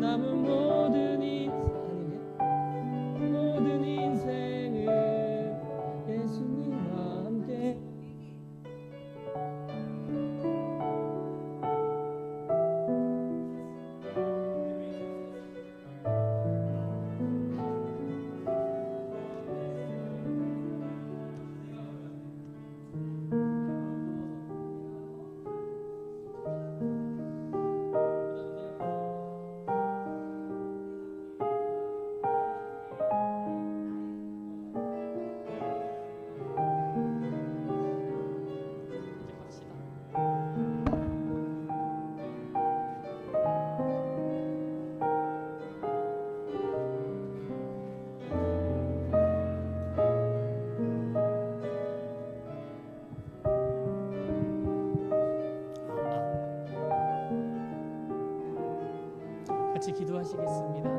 남은 모든 인생을 예수님과 함께. 같이 기도하시겠습니다.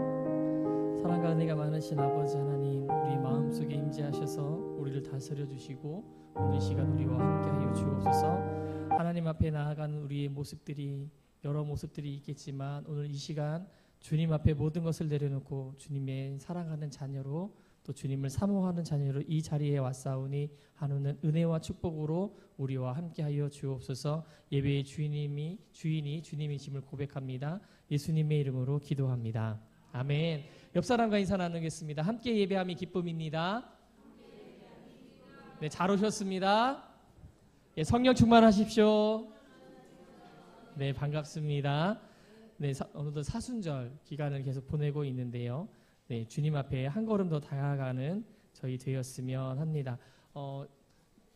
사랑과 은혜가 많으신 아버지 하나님, 우리 마음속에 임재하셔서 우리를 다스려 주시고 오늘 이 시간 우리와 함께하여 주옵소서. 하나님 앞에 나아가는 우리의 모습들이 여러 모습들이 있겠지만 오늘 이 시간 주님 앞에 모든 것을 내려놓고 주님의 사랑하는 자녀로 또 주님을 사모하는 자녀로 이 자리에 왔사오니 하나님은 은혜와 축복으로 우리와 함께하여 주옵소서. 예배의 주인이 주님이심을 고백합니다. 예수님의 이름으로 기도합니다. 아멘. 옆 사람과 인사 나누겠습니다. 함께 예배함이 기쁨입니다. 네, 잘 오셨습니다. 예, 성령 충만하십시오. 네, 반갑습니다. 네, 오늘도 사순절 기간을 계속 보내고 있는데요. 네, 주님 앞에 한 걸음 더 다가가는 저희 되었으면 합니다.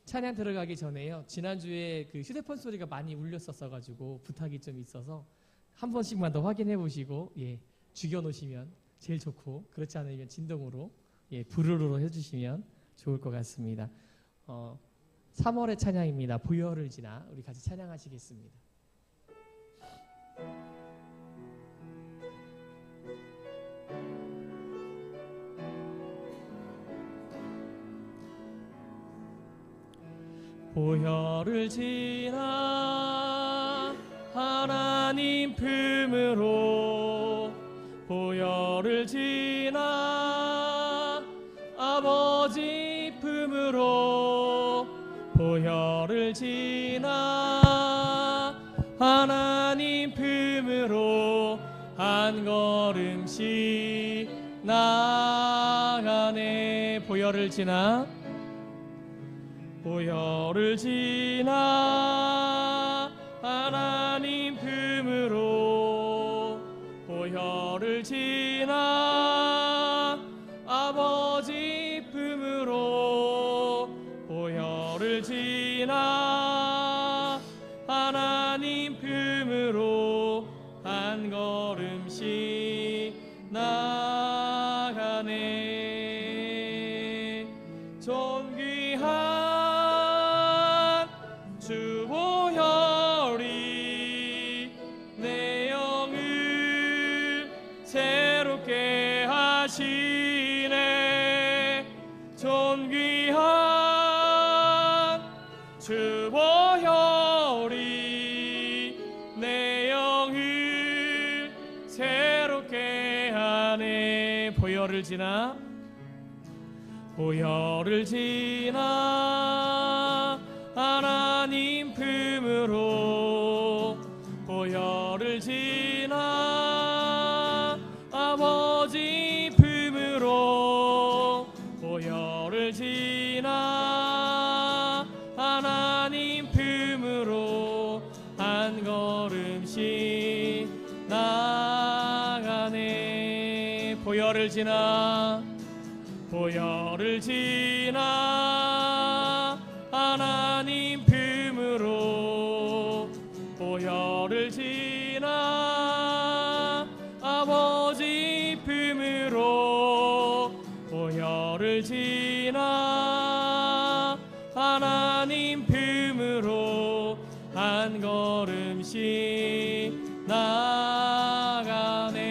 찬양 들어가기 전에요. 지난주에 그 휴대폰 소리가 많이 울렸었어가지고 부탁이 좀 있어서 한 번씩만 더 확인해 보시고 죽여놓으시면 제일 좋고 그렇지 않으면 진동으로 부르르로 해주시면 좋을 것 같습니다. 3월의 찬양입니다. 보혈을 지나 우리 같이 찬양하시겠습니다. 보혈을 지나 하나님 품으로, 보혈을 지나 아버지 품으로, 보혈을 지나 하나님 품으로 한 걸음씩 나가네. 보혈을 지나, 보혈을 지나 하나님 품으로, 보혈을 지나 아버지 품으로, 보혈을 지나 하나님 품으로 한 걸음씩 나가네. 존귀한 주 보혈이 내 영을 새롭게 하시네. 존귀한 주 보혈이 내 영을 새롭게 하네. 보혈을 지나, 보혈을 지나 하나님 품으로, 보혈을 지나 아버지 품으로, 보혈을 지나 하나님 품으로 한 걸음씩 나가네. 보혈을 지나, 보혈을 지나 하나님 품으로, 보혈을 지나 아버지 품으로, 보혈을 지나 하나님 품으로 한 걸음씩 나가네.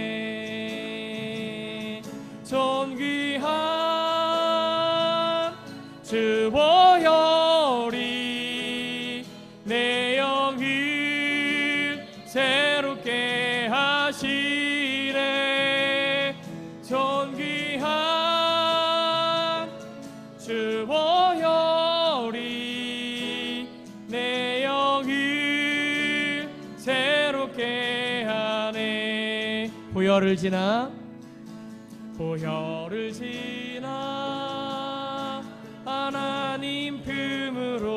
존귀한 주 보혈이 내 영을 새롭게 하시네. 보혈을 지나 하나님 품으로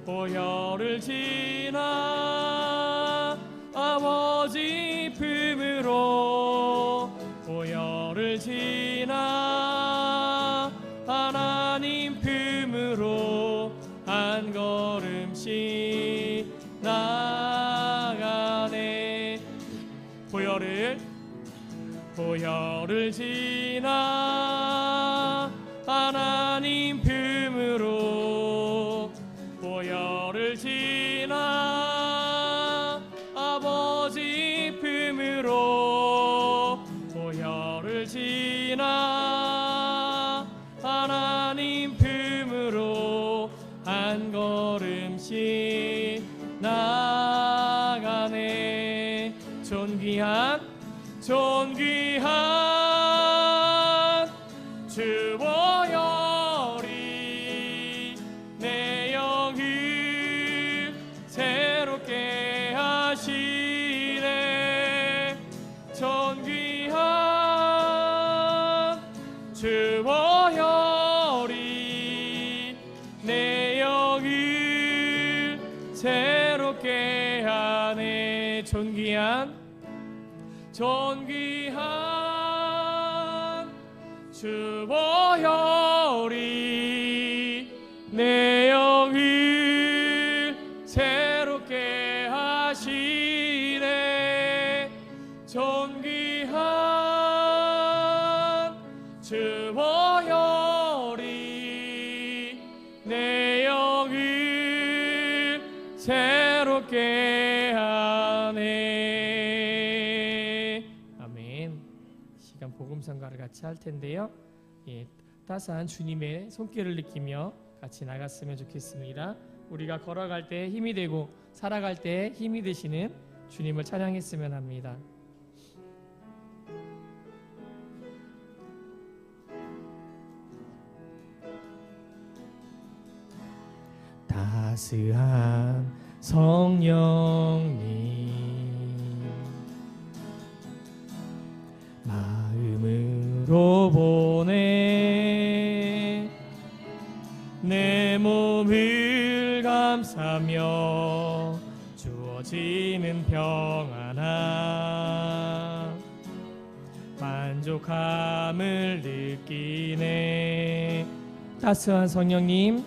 보혈을 지나 아버지 품으로 보혈을 지나 하나님 품으로 한 걸음씩 나가네. 보혈을 지나 하나님 품으로 보혈을 지나 아버지 품으로 보혈을 지나 하나님 품으로 한 걸음씩 나가네. 존귀한 주 보혈이 내 영을 새롭게 하시네. 존귀한 주 보혈이 내 영을 새롭게 하네. 존귀한 주 보혈이 내 영을 새롭게 하시네. 존귀한 주 보혈이 내 영을 새롭게 하네. 아멘. 시간 복음성가를 같이 할 텐데요. 따스한 주님의 손길을 느끼며 같이 나갔으면 좋겠습니다. 우리가 걸어갈 때 힘이 되고 살아갈 때 힘이 되시는 주님을 찬양했으면 합니다. 따스한 성령님 마음으로 보내 내 몸을 감싸며 주어지는 평안함 만족함을 느끼네. 따스한 성령님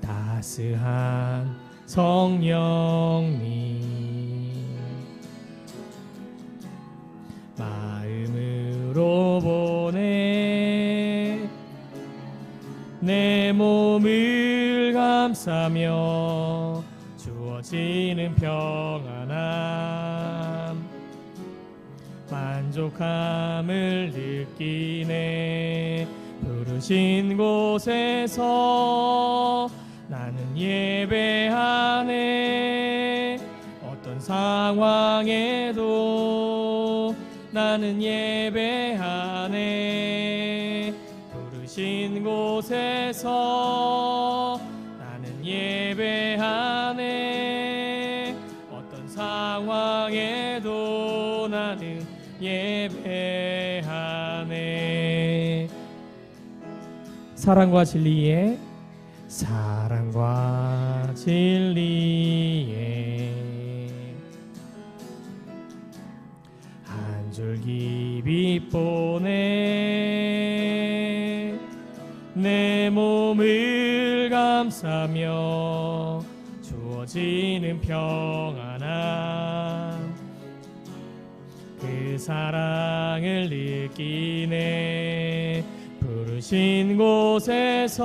따스한 성령님 마음으로 보내 내 몸을 감싸며 주어지는 평안함 만족함을 느끼네. 부르신 곳에서 나는 예배하네. 어떤 상황에도 나는 예배하네. 부르신 곳에서 나는 예배하네. 어떤 상황에도 나는 예배하네. 사랑과 진리에 한 줄기 빛 보내 내 몸을 감싸며 주어지는 평안함 그 사랑을 느끼네. 부르신 곳에서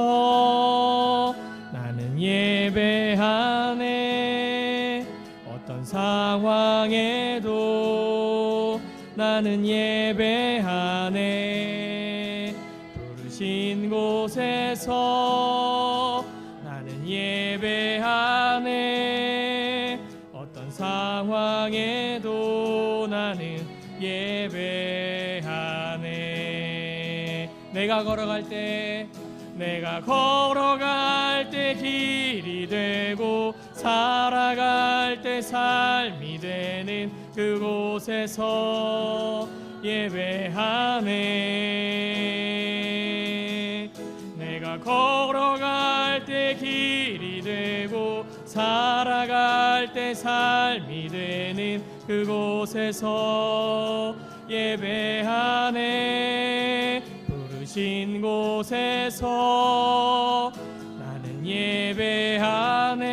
나는 예배하네. 어떤 상황에도 나는 예배하네. 부르신 곳에서 나는 예배하네. 어떤 상황에도 나는 예배하네. 내가 걸어갈 때 길이 되고 살아갈 살아갈 때 삶이 되는 그곳에서 예배하네. 내가 걸어갈 때 길이 되고 살아갈 때 삶이 되는 그곳에서 예배하네. 부르신 곳에서 나는 예배하네.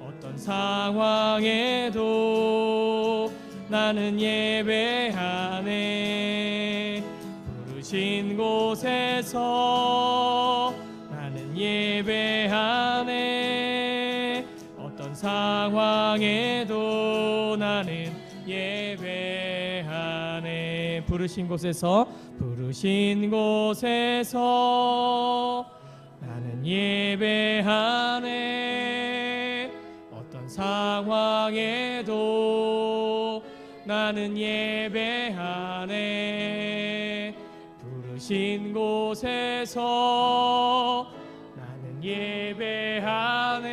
어떤 상황에도 나는 예배하네. 부르신 곳에서 나는 예배하네. 어떤 상황에도 나는 예배하네. 부르신 곳에서 나는 예배하네. 어떤 상황에도 나는 예배하네. 부르신 곳에서 나는 예배하네.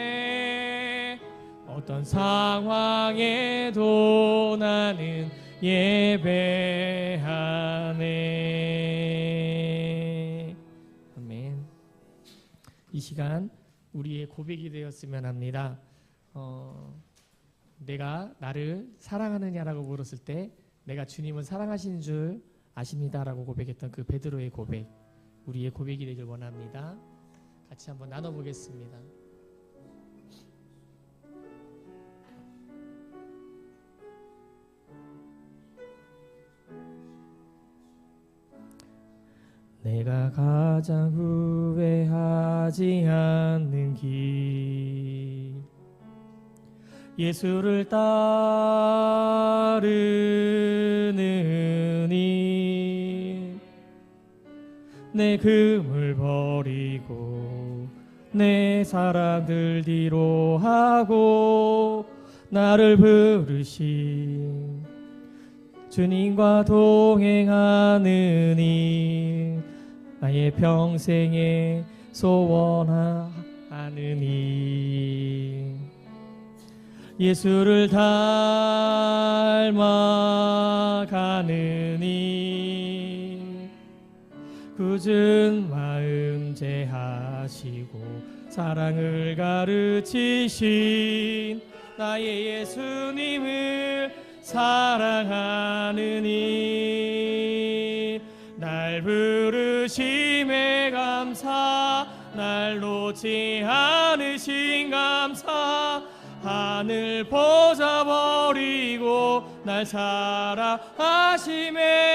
어떤 상황에도 나는 예배하네. 아멘. 이 시간 우리의 고백이 되었으면 합니다. 내가 나를 사랑하느냐라고 물었을 때 내가 주님은 사랑하시는 줄 아십니다라고 고백했던 그 베드로의 고백, 우리의 고백이 되길 원합니다. 같이 한번 나눠보겠습니다. 내가 가장 후회하지 않는 길, 예수를 따르는 일, 내 금을 버리고 내 사랑들 뒤로 하고 나를 부르신 주님과 동행하는 일, 나의 평생에 소원하는 일, 예수를 닮아가는 일, 굳은 마음 제하시고 사랑을 가르치신 나의 예수님을 사랑하는 일, 날 부르심에 감사, 날 놓지 않으신 감사, 하늘 벗어버리고 날 사랑하심에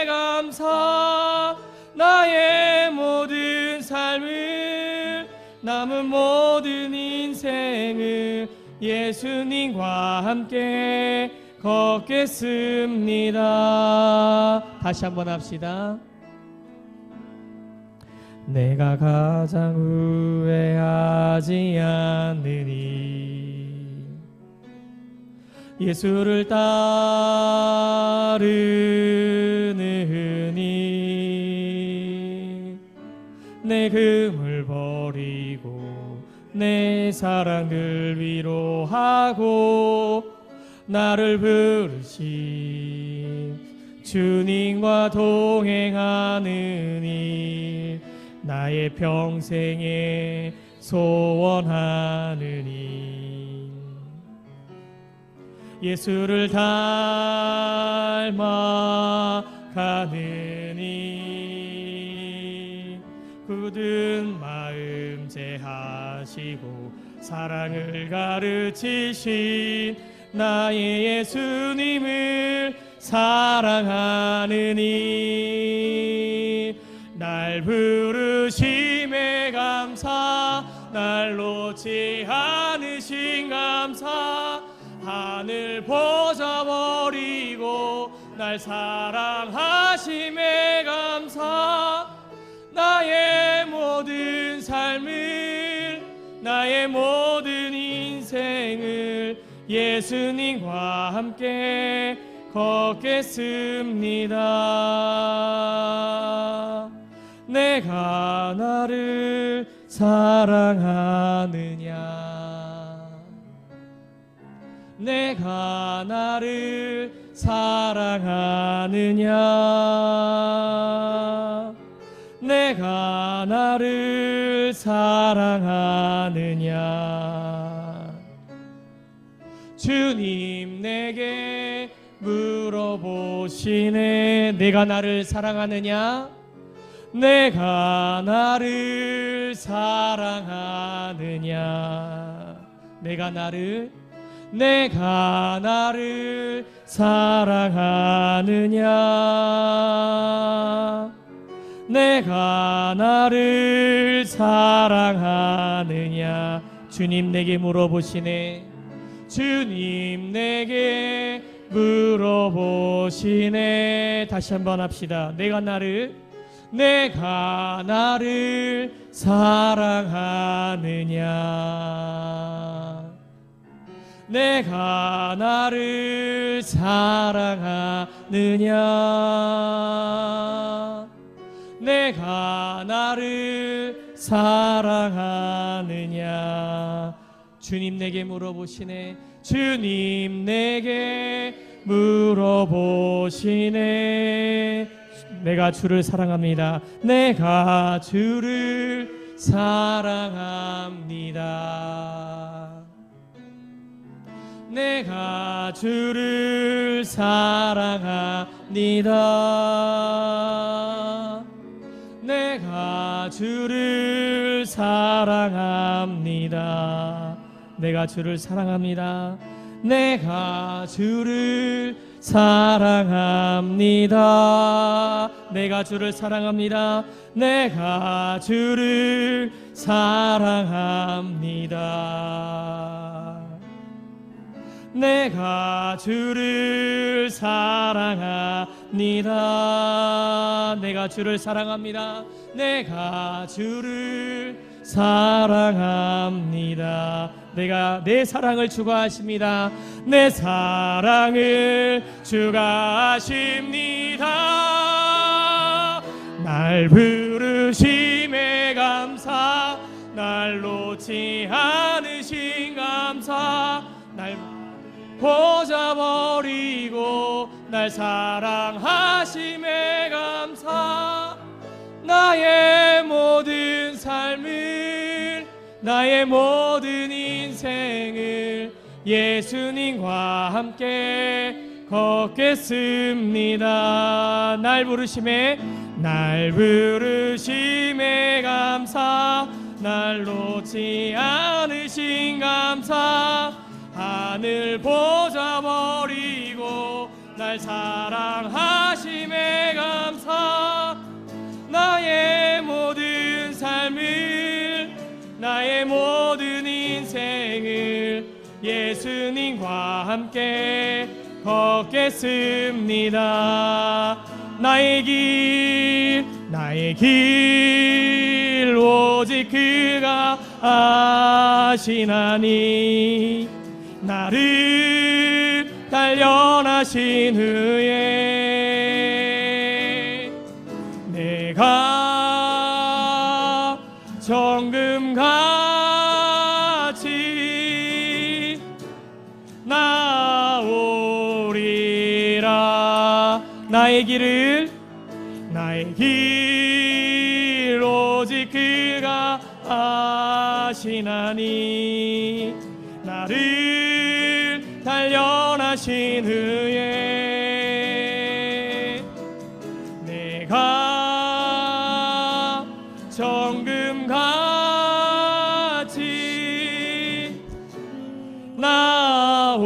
감사, 나의 모든 삶을, 남은 모든 인생을 예수님과 함께 걷겠습니다. 다시 한번 합시다. 내가 가장 후회하지 않으니 예수를 따르느니, 내 금을 버리고 내 사랑을 위로하고 나를 부르신 주님과 동행하는 일, 나의 평생에 소원하는 일, 예수를 닮아가는 일, 굳은 마음 제하시고 사랑을 가르치신 나의 예수님을 사랑하는 일, 날 부르심에 감사, 날 놓지 않으신 감사, 하늘 벗어버리고 날 사랑하심에 감사, 나의 모든 삶을, 나의 모든 인생을 예수님과 함께 걷겠습니다. 내가 나를 사랑하느냐, 내가 나를 사랑하느냐? 내가 나를 사랑하느냐? 주님 내게 물어보시네. 내가 나를 사랑하느냐? 내가 나를 사랑하느냐? 내가 나를 사랑하느냐? 내가 나를 사랑하느냐? 주님 내게 물어보시네. 주님 내게 물어보시네. 다시 한번 합시다. 내가 나를 사랑하느냐? 내가 나를 사랑하느냐? 내가 나를 사랑하느냐? 주님 내게 물어보시네. 주님 내게 물어보시네. 내가 주를 사랑합니다. 내가 주를 사랑합니다. 내가 주를 사랑합니다. 내가 주를 사랑합니다. 내가 주를 사랑합니다. 내가 주를 사랑합니다. 내가 주를 사랑합니다. 내가 주를 사랑합니다. 내가 주를 사랑합니다. 내가 주를 사랑합니다. 내가 주를 사랑합니다. 내가 내 사랑을 주가 아십니다. 내 사랑을 주가 아십니다. 날 부르심에 감사, 날 놓지 않으신 감사, 날 보자버리고 날 사랑하심에 감사. 나의 모든 삶을, 나의 모든 인생을 예수님과 함께 걷겠습니다. 날 부르심에 감사, 날 놓지 않으신 감사. 하늘 보자버리고 날 사랑하심에 감사. 나의 모든 삶을, 나의 모든 인생을 예수님과 함께 걷겠습니다. 나의 길 오직 그가 아시나니. 나를 단련하신 후에 내가 정금같이 나오리라. 나의 길 오직 그가 아시나니. 나를 단련하신 후에 내가 정금같이 나오리라.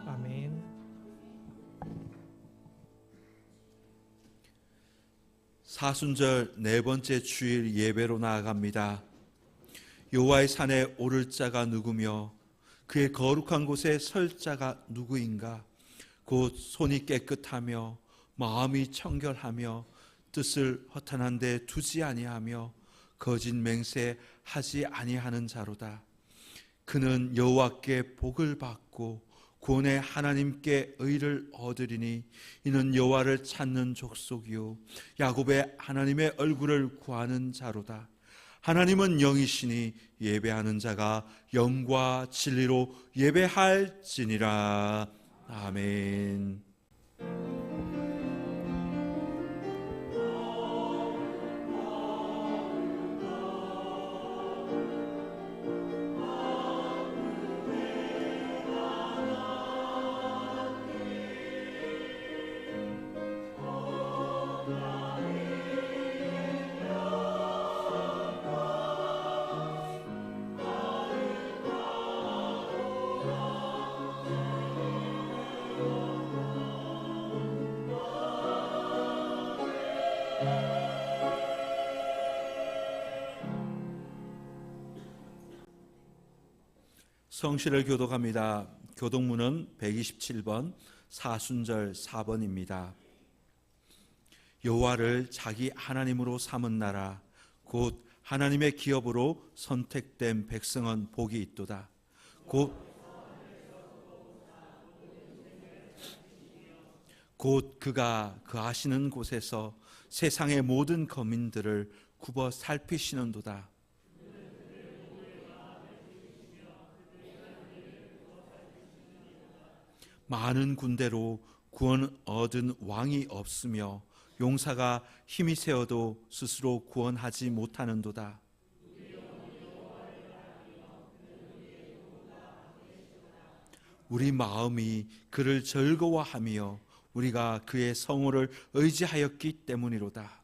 아멘. 사순절 네 번째 주일 예배로 나아갑니다. 여호와의 산에 오를 자가 누구며 그의 거룩한 곳에 설 자가 누구인가? 곧 손이 깨끗하며 마음이 청결하며 뜻을 허탄한 데 두지 아니하며 거짓 맹세하지 아니하는 자로다. 그는 여호와께 복을 받고 구원의 하나님께 의를 얻으리니 이는 여호와를 찾는 족속이요 야곱의 하나님의 얼굴을 구하는 자로다. 하나님은 영이시니 예배하는 자가 영과 진리로 예배할지니라. 아멘. 성시를 교독합니다. 교독문은 127번 사순절 4번입니다. 여호와를 자기 하나님으로 삼은 나라 곧 하나님의 기업으로 선택된 백성은 복이 있도다. 곧 그가 거하시는 곳에서 세상의 모든 거민들을 굽어 살피시는도다. 많은 군대로 구원 얻은 왕이 없으며 용사가 힘이 세어도 스스로 구원하지 못하는도다. 우리 마음이 그를 즐거워하며 우리가 그의 성호를 의지하였기 때문이로다.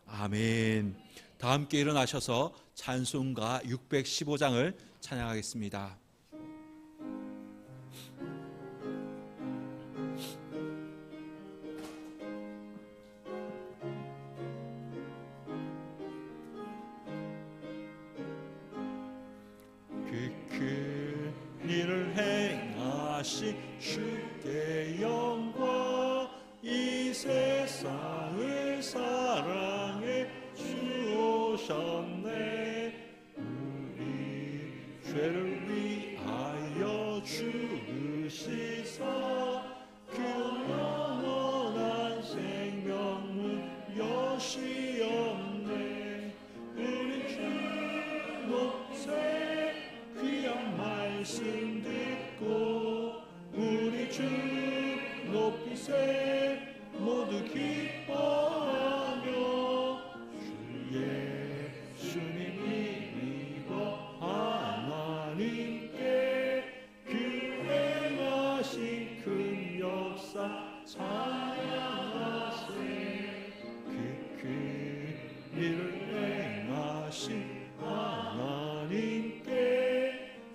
아멘. 다 함께 일어나셔서 찬송가 615장을 찬양하겠습니다. 그 일을 행하신 주께 영광, 이 세상을 사랑해 주오셨네. 우리 죄를 위하여 죽으시사 그 영원한 생명을 여시옵네. 우리 주 높세 귀한 말씀 듣고 우리 주 높이세 모두 기뻐하며 주의 주님이 믿어 하나님께 그 행하신 큰 역사 찬양하세. 그 일을 행하신 하나님께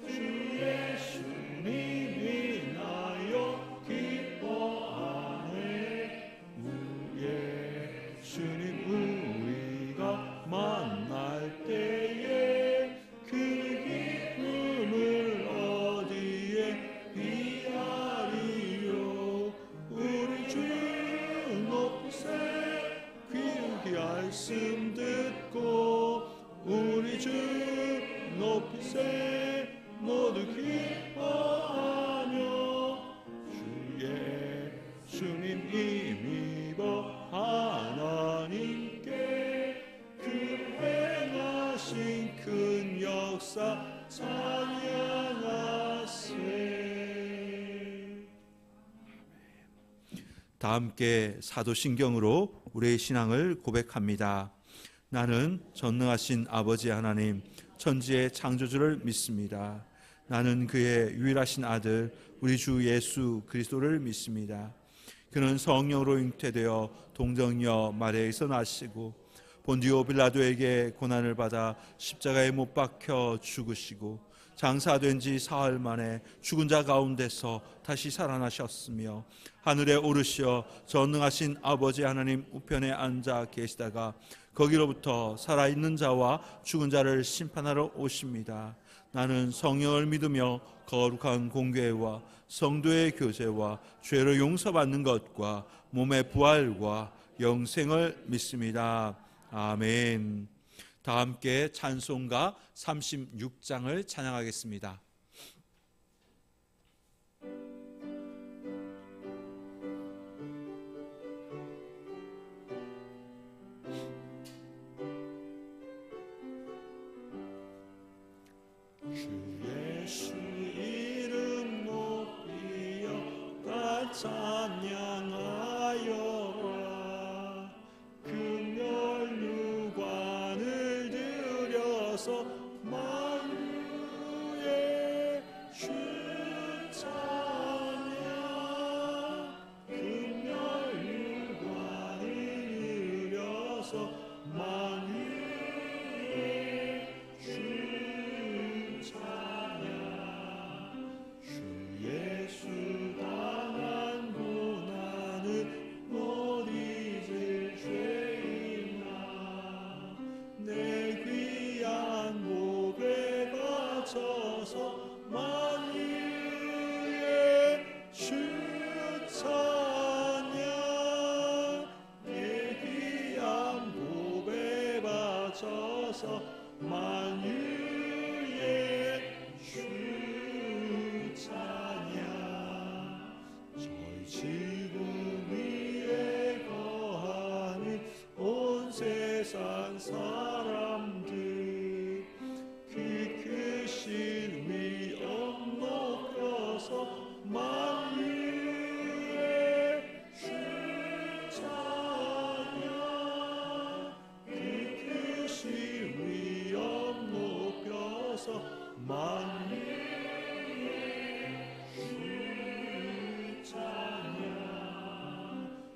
주 예수님 인하여 기뻐하네. 우리의 주님 우리가 만날 때에 그 기쁨을 어디에 비하리요. 우리 주 높이세 귀하게 말씀 듣고 우리 주 높이세 모두 기뻐하며 주의 주님 힘입어 하나님께 그 행하신 큰 역사 찬양하세. 다 함께 사도신경으로 우리의 신앙을 고백합니다. 나는 전능하신 아버지 하나님 천지의 창조주를 믿습니다. 나는 그의 유일하신 아들 우리 주 예수 그리스도를 믿습니다. 그는 성령으로 잉태되어 동정녀 마리아에서 나시고 본디오 빌라도에게 고난을 받아 십자가에 못 박혀 죽으시고 장사된 지 사흘 만에 죽은 자 가운데서 다시 살아나셨으며 하늘에 오르시어 전능하신 아버지 하나님 우편에 앉아 계시다가 거기로부터 살아있는 자와 죽은 자를 심판하러 오십니다. 나는 성령을 믿으며 거룩한 공교회와 성도의 교제와 죄를 용서받는 것과 몸의 부활과 영생을 믿습니다. 아멘. 다 함께 찬송가 36장을 찬양하겠습니다. 져서 만유의 주 찬양. 주 예수 당한 고난을 못 잊을 죄인아, 내 귀한 목에 바쳐서 만유의 주 찬양. 내 귀한 목에 바쳐서 만유의 주 찬양. 저희 지구 위에 거하는 온 세상 사람들, 그 크신 위엄 높여서 만유의 주 찬양. 그 크신 위엄 높여서 만유의 주 찬양.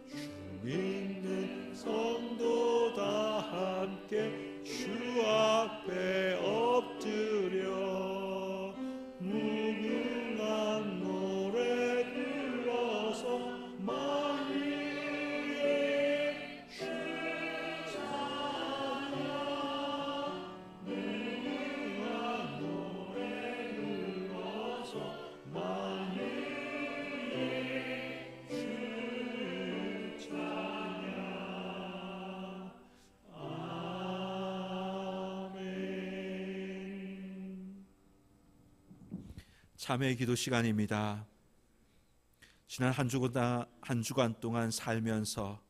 주 믿는 성도 다 함께 주 앞에 엎드려 무궁한 노래 불러서 만유의 주 찬양. 무궁한 노래 불러서 만유의 주 찬양. 아멘. 참회 기도 시간입니다. 지난 한 주간 동안 살면서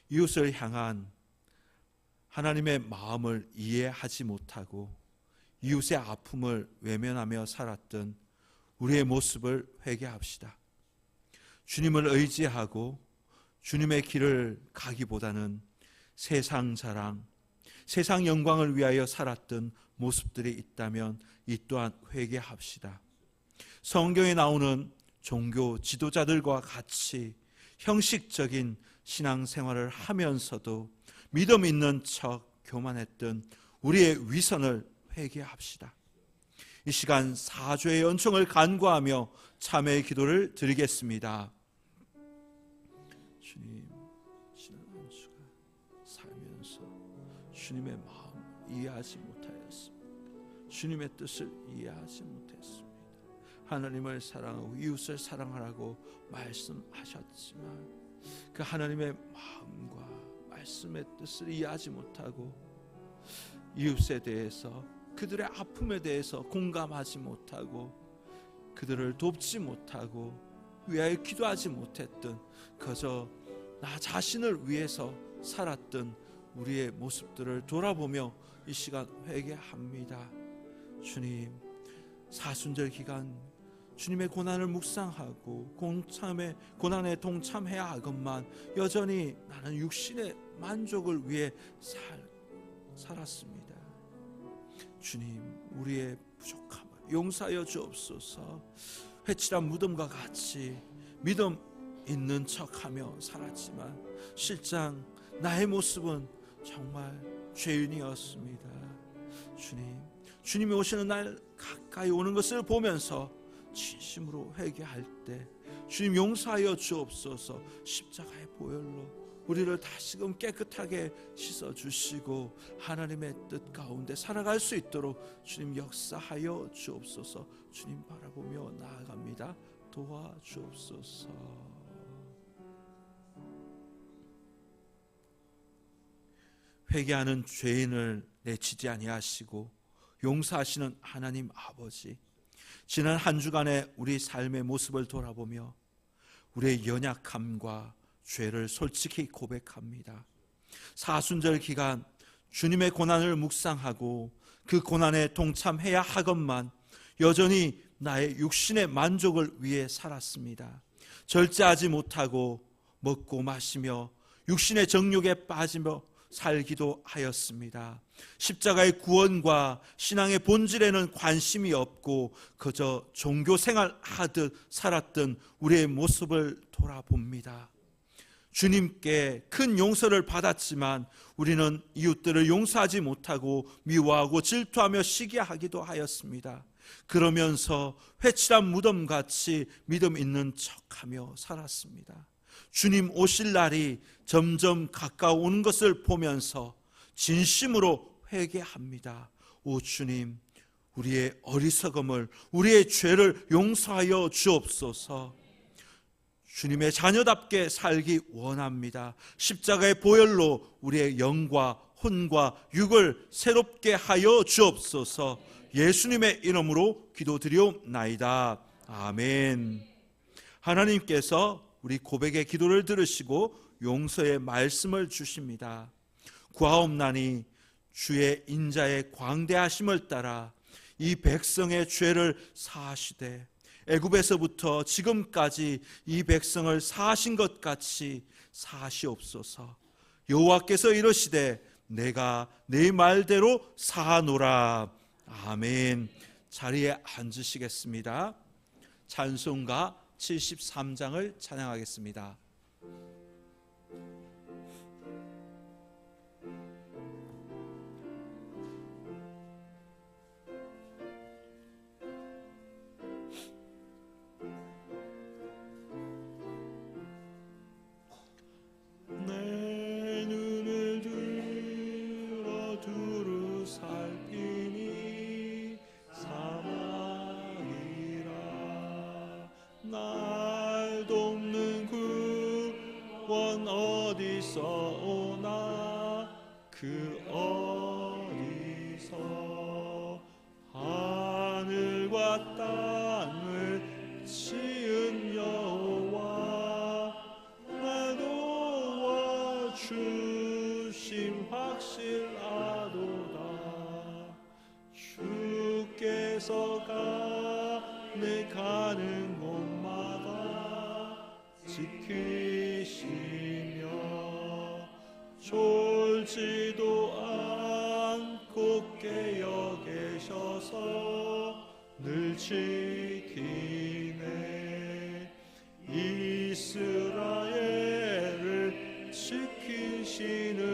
이웃을 향한 하나님의 마음을 이해하지 못하고 이웃의 아픔을 외면하며 살았던 우리의 모습을 회개합시다. 주님을 의지하고 주님의 길을 가기보다는 세상 자랑, 세상 영광을 위하여 살았던 모습들이 있다면 이 또한 회개합시다. 성경에 나오는 종교 지도자들과 같이 형식적인 신앙생활을 하면서도 믿음 있는 척 교만했던 우리의 위선을 회개합시다. 이 시간 사죄의 은총을 간구하며 참회의 기도를 드리겠습니다. 주님, 지난 한 주가 살면서 주님의 마음 이해하지 못하였습니다. 주님의 뜻을 이해하지 못했습니다. 하나님을 사랑하고 이웃을 사랑하라고 말씀하셨지만 그 하나님의 마음과 말씀의 뜻을 이해하지 못하고 이웃에 대해서, 그들의 아픔에 대해서 공감하지 못하고 그들을 돕지 못하고 위하여 기도하지 못했던, 그저 나 자신을 위해서 살았던 우리의 모습들을 돌아보며 이 시간 회개합니다. 주님, 사순절 기간 주님의 고난을 묵상하고 고난에 동참해야 하건만 여전히 나는 육신의 만족을 위해 살았습니다. 주님, 우리의 부족함을 용서하여 주옵소서. 회칠한 무덤과 같이 믿음 있는 척하며 살았지만 실상 나의 모습은 정말 죄인이었습니다. 주님, 주님이 오시는 날 가까이 오는 것을 보면서 진심으로 회개할 때 주님 용서하여 주옵소서. 십자가의 보혈로 우리를 다시금 깨끗하게 씻어주시고 하나님의 뜻 가운데 살아갈 수 있도록 주님 역사하여 주옵소서. 주님 바라보며 나아갑니다. 도와주옵소서. 회개하는 죄인을 내치지 아니하시고 용서하시는 하나님 아버지, 지난 한 주간의 우리 삶의 모습을 돌아보며 우리의 연약함과 죄를 솔직히 고백합니다. 사순절 기간 주님의 고난을 묵상하고 그 고난에 동참해야 하건만 여전히 나의 육신의 만족을 위해 살았습니다. 절제하지 못하고 먹고 마시며 육신의 정욕에 빠지며 살기도 하였습니다. 십자가의 구원과 신앙의 본질에는 관심이 없고 그저 종교 생활하듯 살았던 우리의 모습을 돌아봅니다. 주님께 큰 용서를 받았지만 우리는 이웃들을 용서하지 못하고 미워하고 질투하며 시기하기도 하였습니다. 그러면서 회칠한 무덤같이 믿음 있는 척하며 살았습니다. 주님 오실 날이 점점 가까워오는 것을 보면서 진심으로 회개합니다. 오 주님, 우리의 어리석음을, 우리의 죄를 용서하여 주옵소서. 주님의 자녀답게 살기 원합니다. 십자가의 보혈로 우리의 영과 혼과 육을 새롭게 하여 주옵소서. 예수님의 이름으로 기도드리옵나이다. 아멘. 하나님께서 우리 고백의 기도를 들으시고 용서의 말씀을 주십니다. 구하옵나니 주의 인자의 광대하심을 따라 이 백성의 죄를 사하시되 애굽에서부터 지금까지 이 백성을 사하신 것 같이 사하시옵소서. 여호와께서 이르시되 내가 네 말대로 사하노라. 아멘. 자리에 앉으시겠습니다. 찬송가 73장을 찬양하겠습니다. 어디서 오나 그 어디서 하늘과 땅을 지은 여호와 날 도와주심 확실하도다. 주께서가 내 가는 곳마다 지키시며 졸지도 않고 깨어 계셔서 늘 지키네. 이스라엘을 지키시느니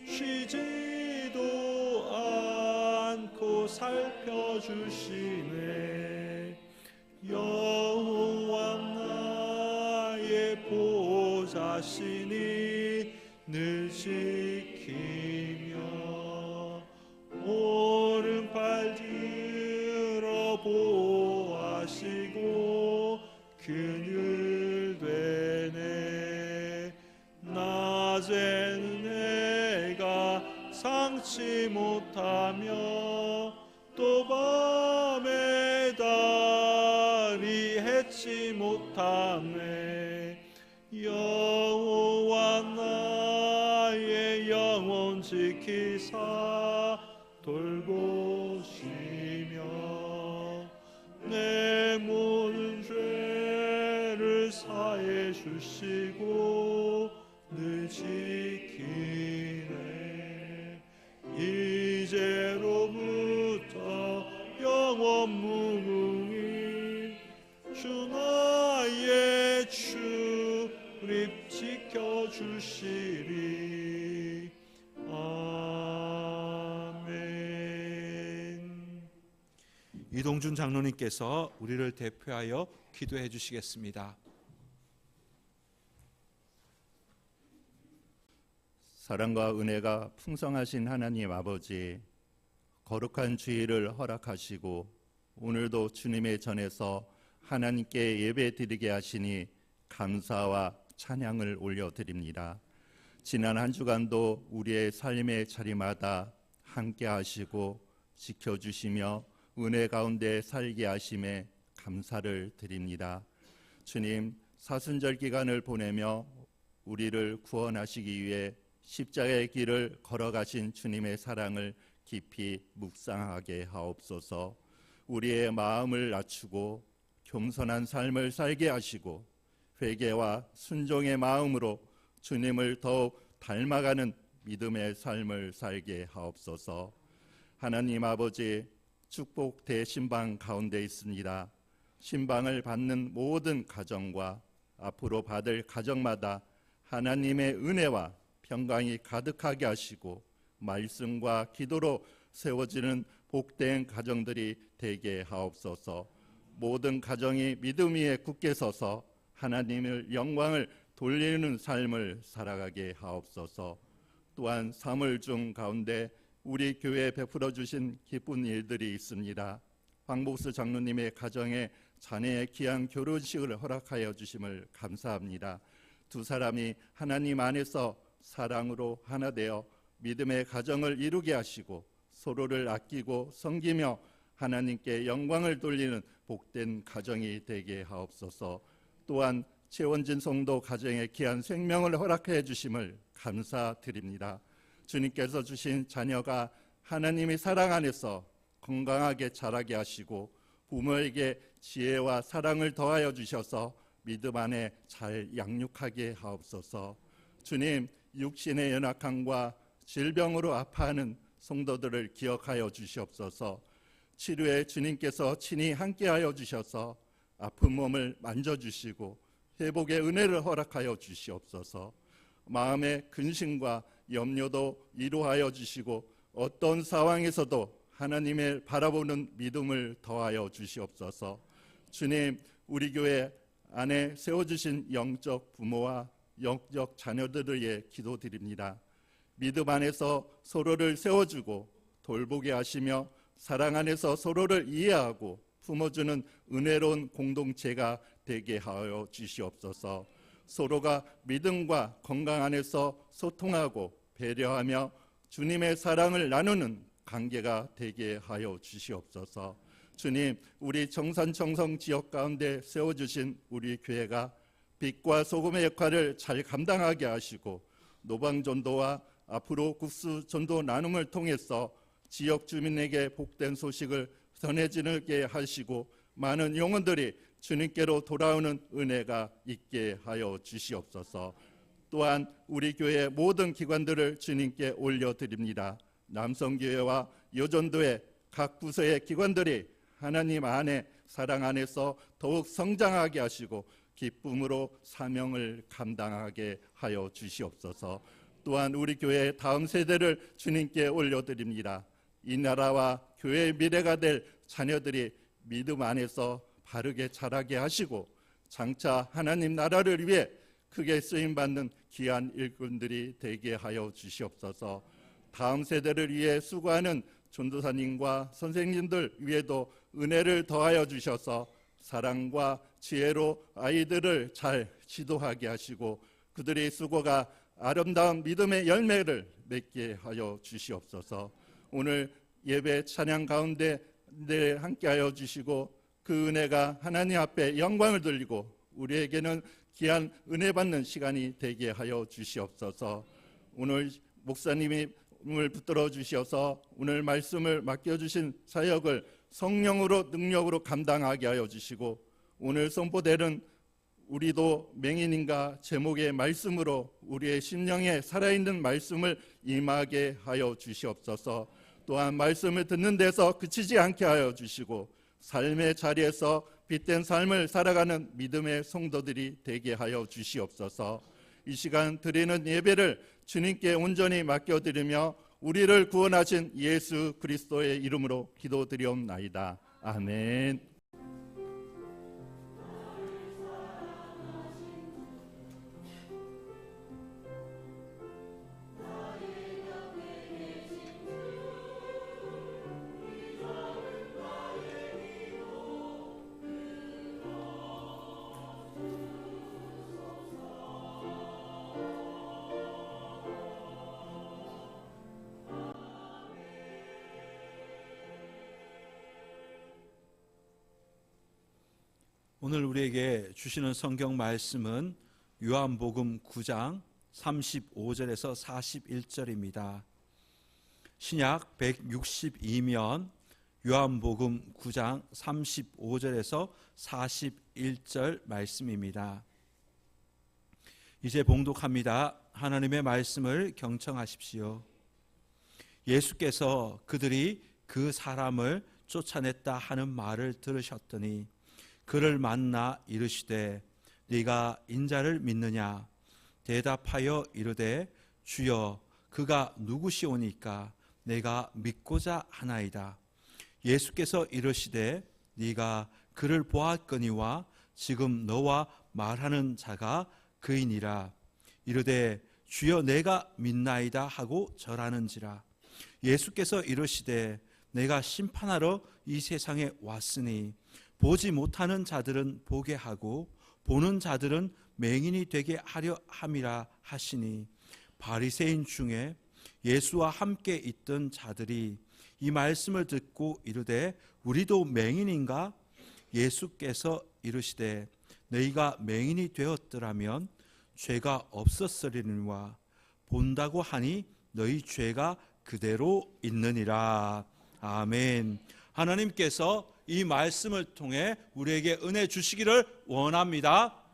쉬지도 않고 살펴주시네. 여호와 나의 보호자시니 늘 지키며 오른팔 들어 보호하시고 그늘 되네. 낮에는 내가 상치 못하며 또 밤에 달이 해치 못하네. 여호와 나의 영혼 지키사 돌보시며 내 모든 죄를 사해 주시고 늘 지키네. 이제로부터 영원 무궁히 주 나의 주립 지켜주시리. 아멘. 이동준 장로님께서 우리를 대표하여 기도해 주시겠습니다. 사랑과 은혜가 풍성하신 하나님 아버지, 거룩한 주일을 허락하시고 오늘도 주님의 전에서 하나님께 예배드리게 하시니 감사와 찬양을 올려드립니다. 지난 한 주간도 우리의 삶의 자리마다 함께 하시고 지켜주시며 은혜 가운데 살게 하심에 감사를 드립니다. 주님, 사순절 기간을 보내며 우리를 구원하시기 위해 십자가의 길을 걸어가신 주님의 사랑을 깊이 묵상하게 하옵소서. 우리의 마음을 낮추고 겸손한 삶을 살게 하시고 회개와 순종의 마음으로 주님을 더욱 닮아가는 믿음의 삶을 살게 하옵소서. 하나님 아버지, 축복 대신방 가운데 있습니다. 신방을 받는 모든 가정과 앞으로 받을 가정마다 하나님의 은혜와 평강이 가득하게 하시고 말씀과 기도로 세워지는 복된 가정들이 되게 하옵소서. 모든 가정이 믿음 위에 굳게 서서 하나님의 영광을 돌리는 삶을 살아가게 하옵소서. 또한 사물 중 가운데 우리 교회에 베풀어 주신 기쁜 일들이 있습니다. 황복수 장로님의 가정에 자녀의 귀한 결혼식을 허락하여 주심을 감사합니다. 두 사람이 하나님 안에서 사랑으로 하나 되어 믿음의 가정을 이루게 하시고 서로를 아끼고 섬기며 하나님께 영광을 돌리는 복된 가정이 되게 하옵소서. 또한 최원진 성도 가정에 귀한 생명을 허락해 주심을 감사드립니다. 주님께서 주신 자녀가 하나님의 사랑 안에서 건강하게 자라게 하시고 부모에게 지혜와 사랑을 더하여 주셔서 믿음 안에 잘 양육하게 하옵소서. 주님, 육신의 연약함과 질병으로 아파하는 성도들을 기억하여 주시옵소서. 치료에 주님께서 친히 함께하여 주셔서 아픈 몸을 만져주시고 회복의 은혜를 허락하여 주시옵소서. 마음의 근심과 염려도 위로하여 주시고 어떤 상황에서도 하나님을 바라보는 믿음을 더하여 주시옵소서. 주님, 우리 교회 안에 세워주신 영적 부모와 영적 자녀들을 위해 기도드립니다. 믿음 안에서 서로를 세워주고 돌보게 하시며 사랑 안에서 서로를 이해하고 품어주는 은혜로운 공동체가 되게 하여 주시옵소서. 서로가 믿음과 건강 안에서 소통하고 배려하며 주님의 사랑을 나누는 관계가 되게 하여 주시옵소서. 주님, 우리 정산청성 지역 가운데 세워주신 우리 교회가 빛과 소금의 역할을 잘 감당하게 하시고 노방전도와 앞으로 국수전도 나눔을 통해서 지역 주민에게 복된 소식을 전해지게 하시고 많은 영혼들이 주님께로 돌아오는 은혜가 있게 하여 주시옵소서. 또한 우리 교회 모든 기관들을 주님께 올려드립니다. 남성교회와 여전도회 각 부서의 기관들이 하나님 안에 사랑 안에서 더욱 성장하게 하시고 기쁨으로 사명을 감당하게 하여 주시옵소서. 또한 우리 교회의 다음 세대를 주님께 올려드립니다. 이 나라와 교회의 미래가 될 자녀들이 믿음 안에서 바르게 자라게 하시고 장차 하나님 나라를 위해 크게 쓰임받는 귀한 일꾼들이 되게 하여 주시옵소서. 다음 세대를 위해 수고하는 전도사님과 선생님들 위에도 은혜를 더하여 주셔서 사랑과 지혜로 아이들을 잘 지도하게 하시고 그들의 수고가 아름다운 믿음의 열매를 맺게 하여 주시옵소서. 오늘 예배 찬양 가운데 함께하여 주시고 그 은혜가 하나님 앞에 영광을 돌리고 우리에게는 귀한 은혜 받는 시간이 되게 하여 주시옵소서. 오늘 목사님이 붙들어 주셔서 오늘 말씀을 맡겨주신 사역을 성령으로 능력으로 감당하게 하여 주시고 오늘 선포되는 우리도 맹인인가 제목의 말씀으로 우리의 심령에 살아있는 말씀을 임하게 하여 주시옵소서. 또한 말씀을 듣는 데서 그치지 않게 하여 주시고 삶의 자리에서 빛된 삶을 살아가는 믿음의 성도들이 되게 하여 주시옵소서. 이 시간 드리는 예배를 주님께 온전히 맡겨드리며 우리를 구원하신 예수 그리스도의 이름으로 기도드리옵나이다. 아멘. 오늘 우리에게 주시는 성경 말씀은 요한복음 9장 35절에서 41절입니다. 신약 162면 요한복음 9장 35절에서 41절 말씀입니다. 이제 봉독합니다. 하나님의 말씀을 경청하십시오. 예수께서 그들이 그 사람을 쫓아냈다 하는 말을 들으셨더니 그를 만나 이르시되 네가 인자를 믿느냐? 대답하여 이르되 주여 그가 누구시오니까 내가 믿고자 하나이다. 예수께서 이르시되 네가 그를 보았거니와 지금 너와 말하는 자가 그이니라. 이르되 주여 내가 믿나이다 하고 절하는지라. 예수께서 이르시되 내가 심판하러 이 세상에 왔으니 보지 못하는 자들은 보게 하고 보는 자들은 맹인이 되게 하려 함이라 하시니 바리새인 중에 예수와 함께 있던 자들이 이 말씀을 듣고 이르되 우리도 맹인인가? 예수께서 이르시되 너희가 맹인이 되었더라면 죄가 없었으리니와 본다고 하니 너희 죄가 그대로 있느니라. 아멘. 하나님께서 이 말씀을 통해 우리에게 은혜 주시기를 원합니다.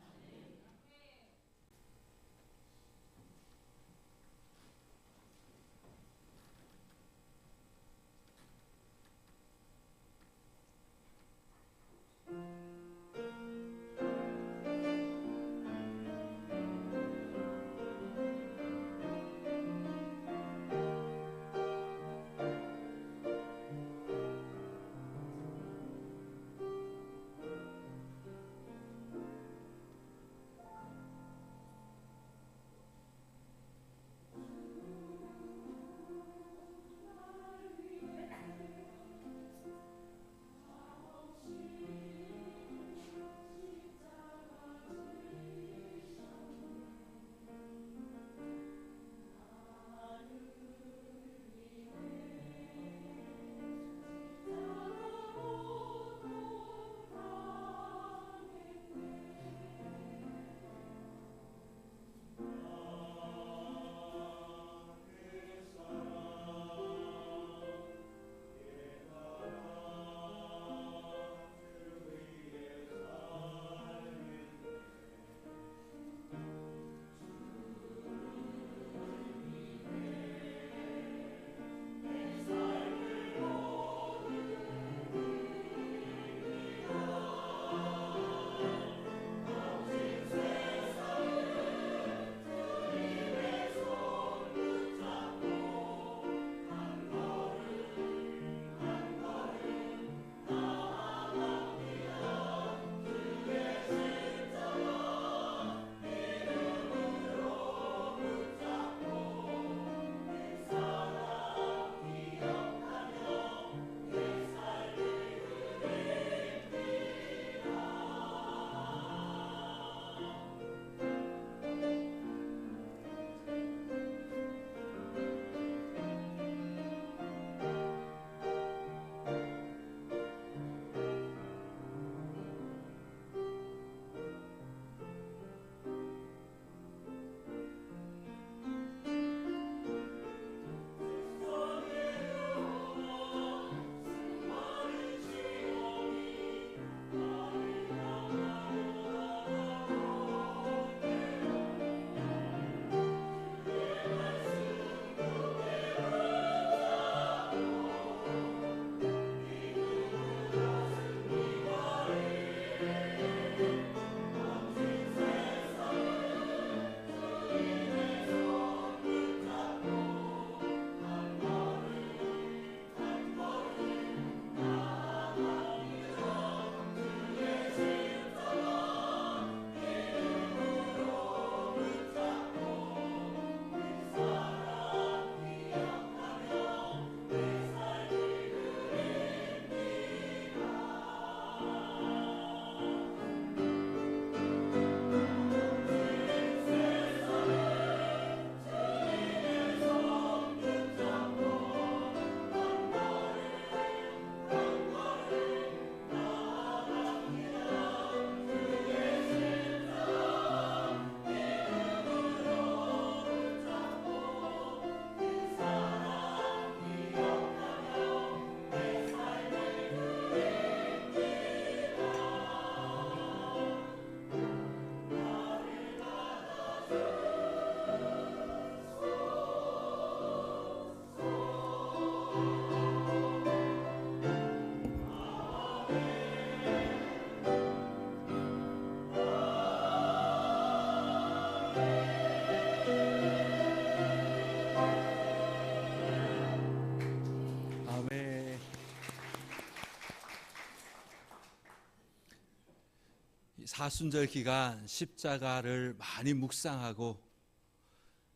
사순절 기간 십자가를 많이 묵상하고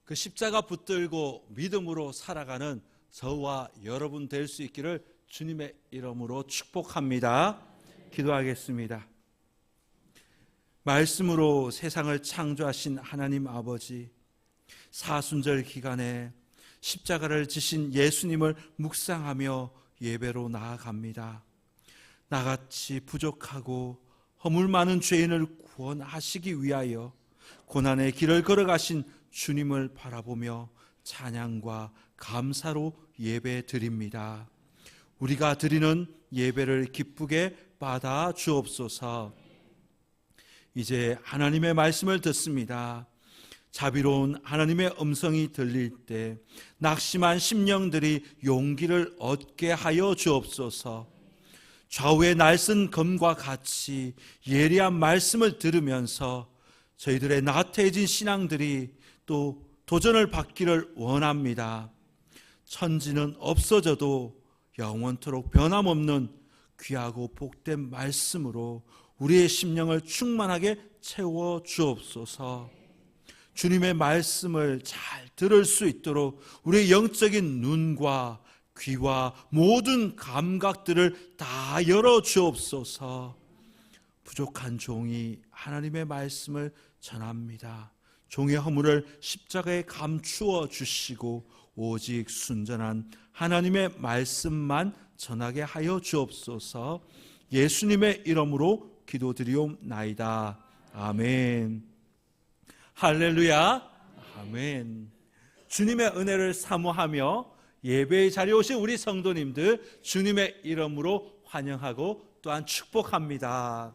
그 십자가 붙들고 믿음으로 살아가는 저와 여러분 될 수 있기를 주님의 이름으로 축복합니다. 기도하겠습니다. 말씀으로 세상을 창조하신 하나님 아버지, 사순절 기간에 십자가를 지신 예수님을 묵상하며 예배로 나아갑니다. 나같이 부족하고 허물 많은 죄인을 구원하시기 위하여 고난의 길을 걸어가신 주님을 바라보며 찬양과 감사로 예배 드립니다. 우리가 드리는 예배를 기쁘게 받아 주옵소서. 이제 하나님의 말씀을 듣습니다. 자비로운 하나님의 음성이 들릴 때 낙심한 심령들이 용기를 얻게 하여 주옵소서. 좌우의 날선 검과 같이 예리한 말씀을 들으면서 저희들의 나태해진 신앙들이 또 도전을 받기를 원합니다. 천지는 없어져도 영원토록 변함없는 귀하고 복된 말씀으로 우리의 심령을 충만하게 채워 주옵소서. 주님의 말씀을 잘 들을 수 있도록 우리의 영적인 눈과 귀와 모든 감각들을 다 열어 주옵소서. 부족한 종이 하나님의 말씀을 전합니다. 종의 허물을 십자가에 감추어 주시고 오직 순전한 하나님의 말씀만 전하게 하여 주옵소서. 예수님의 이름으로 기도드리옵나이다. 아멘. 할렐루야. 아멘. 주님의 은혜를 사모하며 예배의 자리에 오신 우리 성도님들 주님의 이름으로 환영하고 또한 축복합니다.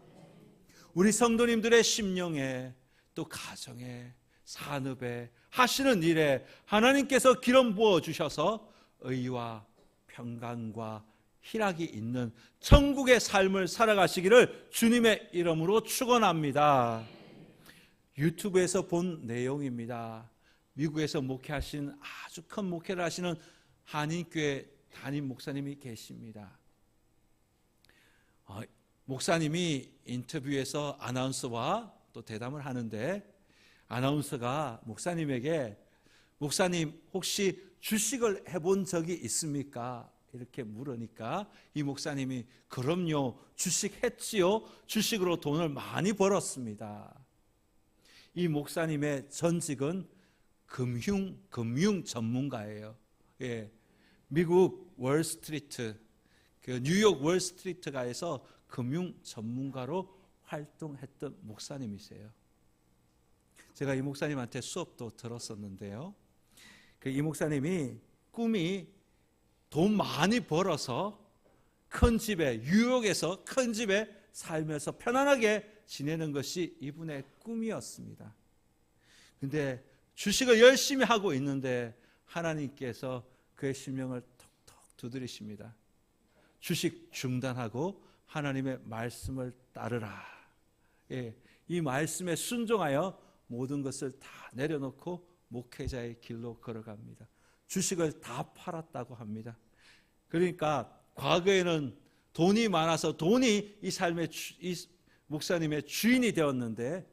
우리 성도님들의 심령에 또 가정에 산업에 하시는 일에 하나님께서 기름 부어 주셔서 의와 평강과 희락이 있는 천국의 삶을 살아가시기를 주님의 이름으로 축원합니다. 유튜브에서 본 내용입니다. 미국에서 목회하신 아주 큰 목회를 하시는 한인교회 담임 목사님이 계십니다. 목사님이 인터뷰에서 아나운서와 또 대담을 하는데 아나운서가 목사님에게 목사님 혹시 주식을 해본 적이 있습니까? 이렇게 물으니까 이 목사님이 그럼요, 주식했지요. 주식으로 돈을 많이 벌었습니다. 이 목사님의 전직은 금융 전문가예요. 예, 미국 월스트리트, 뉴욕 월스트리트가에서 금융 전문가로 활동했던 목사님이세요. 제가 이 목사님한테 수업도 들었었는데요. 이 목사님이 꿈이 돈 많이 벌어서 큰 집에, 뉴욕에서 큰 집에 살면서 편안하게 지내는 것이 이분의 꿈이었습니다. 근데 주식을 열심히 하고 있는데 하나님께서 그의 심령을 톡톡 두드리십니다. 주식 중단하고 하나님의 말씀을 따르라. 예, 이 말씀에 순종하여 모든 것을 다 내려놓고 목회자의 길로 걸어갑니다. 주식을 다 팔았다고 합니다. 그러니까 과거에는 돈이 많아서 돈이 이 삶의 이 목사님의 주인이 되었는데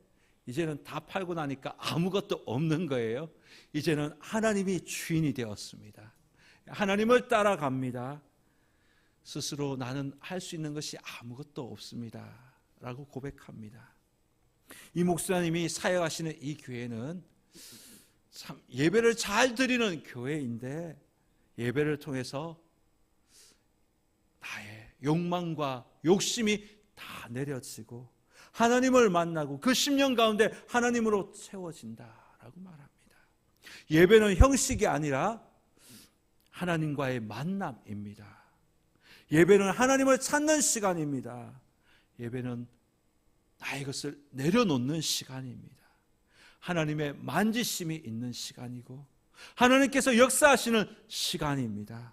이제는 다 팔고 나니까 아무것도 없는 거예요. 이제는 하나님이 주인이 되었습니다. 하나님을 따라갑니다. 스스로 나는 할 수 있는 것이 아무것도 없습니다 라고 고백합니다. 이 목사님이 사역하시는 이 교회는 참 예배를 잘 드리는 교회인데 예배를 통해서 나의 욕망과 욕심이 다 내려지고 하나님을 만나고 그 심령 가운데 하나님으로 채워진다라고 말합니다. 예배는 형식이 아니라 하나님과의 만남입니다. 예배는 하나님을 찾는 시간입니다. 예배는 나의 것을 내려놓는 시간입니다. 하나님의 만지심이 있는 시간이고 하나님께서 역사하시는 시간입니다.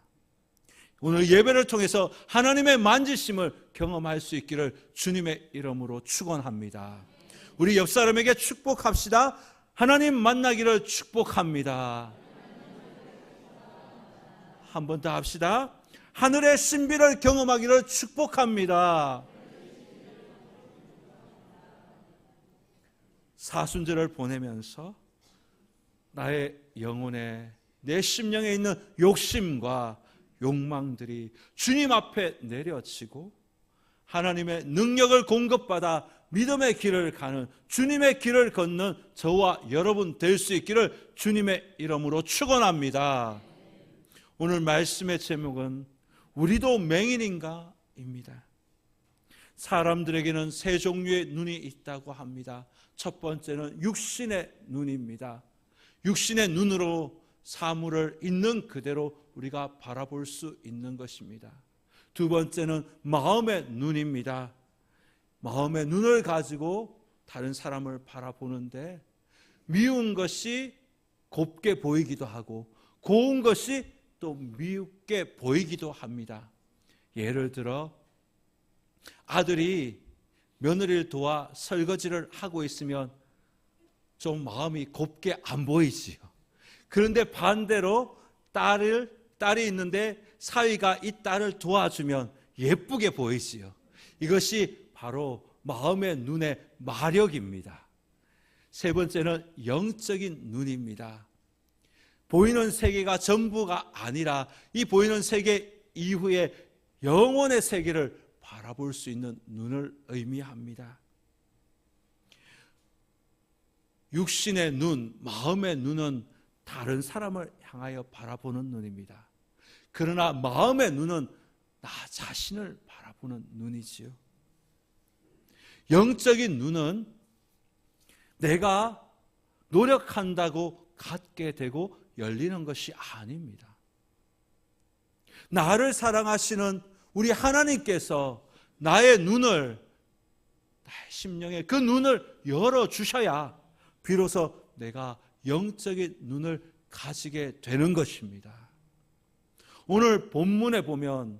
오늘 예배를 통해서 하나님의 만지심을 경험할 수 있기를 주님의 이름으로 축원합니다. 우리 옆 사람에게 축복합시다. 하나님 만나기를 축복합니다. 한 번 더 합시다. 하늘의 신비를 경험하기를 축복합니다. 사순절을 보내면서 나의 영혼에, 내 심령에 있는 욕심과 욕망들이 주님 앞에 내려치고 하나님의 능력을 공급받아 믿음의 길을 가는, 주님의 길을 걷는 저와 여러분 될 수 있기를 주님의 이름으로 축원합니다. 오늘 말씀의 제목은 우리도 맹인인가? 입니다. 사람들에게는 세 종류의 눈이 있다고 합니다. 첫 번째는 육신의 눈입니다. 육신의 눈으로 사물을 있는 그대로 우리가 바라볼 수 있는 것입니다. 두 번째는 마음의 눈입니다. 마음의 눈을 가지고 다른 사람을 바라보는데 미운 것이 곱게 보이기도 하고 고운 것이 또 미흡게 보이기도 합니다. 예를 들어 아들이 며느리를 도와 설거지를 하고 있으면 좀 마음이 곱게 안 보이지요. 그런데 반대로 딸이 있는데 사위가 이 딸을 도와주면 예쁘게 보이지요. 이것이 바로 마음의 눈의 마력입니다. 세 번째는 영적인 눈입니다. 보이는 세계가 전부가 아니라 이 보이는 세계 이후에 영혼의 세계를 바라볼 수 있는 눈을 의미합니다. 육신의 눈, 마음의 눈은 다른 사람을 향하여 바라보는 눈입니다. 그러나 마음의 눈은 나 자신을 바라보는 눈이지요. 영적인 눈은 내가 노력한다고 갖게 되고 열리는 것이 아닙니다. 나를 사랑하시는 우리 하나님께서 나의 눈을, 나의 심령에 그 눈을 열어주셔야 비로소 내가 영적인 눈을 가지게 되는 것입니다. 오늘 본문에 보면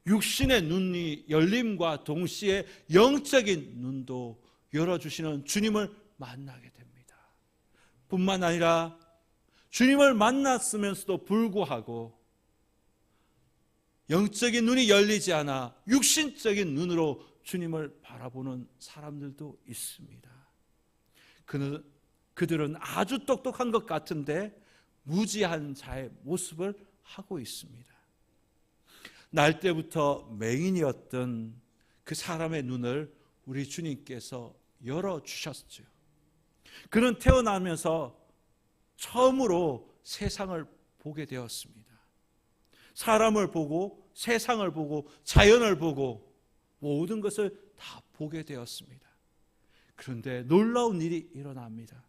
육신의 눈이 열림과 동시에 영적인 눈도 열어주시는 주님을 만나게 됩니다. 뿐만 아니라 주님을 만났으면서도 불구하고 영적인 눈이 열리지 않아 육신적인 눈으로 주님을 바라보는 사람들도 있습니다. 그들은 아주 똑똑한 것 같은데 무지한 자의 모습을 하고 있습니다. 날 때부터 맹인이었던 그 사람의 눈을 우리 주님께서 열어주셨죠. 그는 태어나면서 처음으로 세상을 보게 되었습니다. 사람을 보고 세상을 보고 자연을 보고 모든 것을 다 보게 되었습니다. 그런데 놀라운 일이 일어납니다.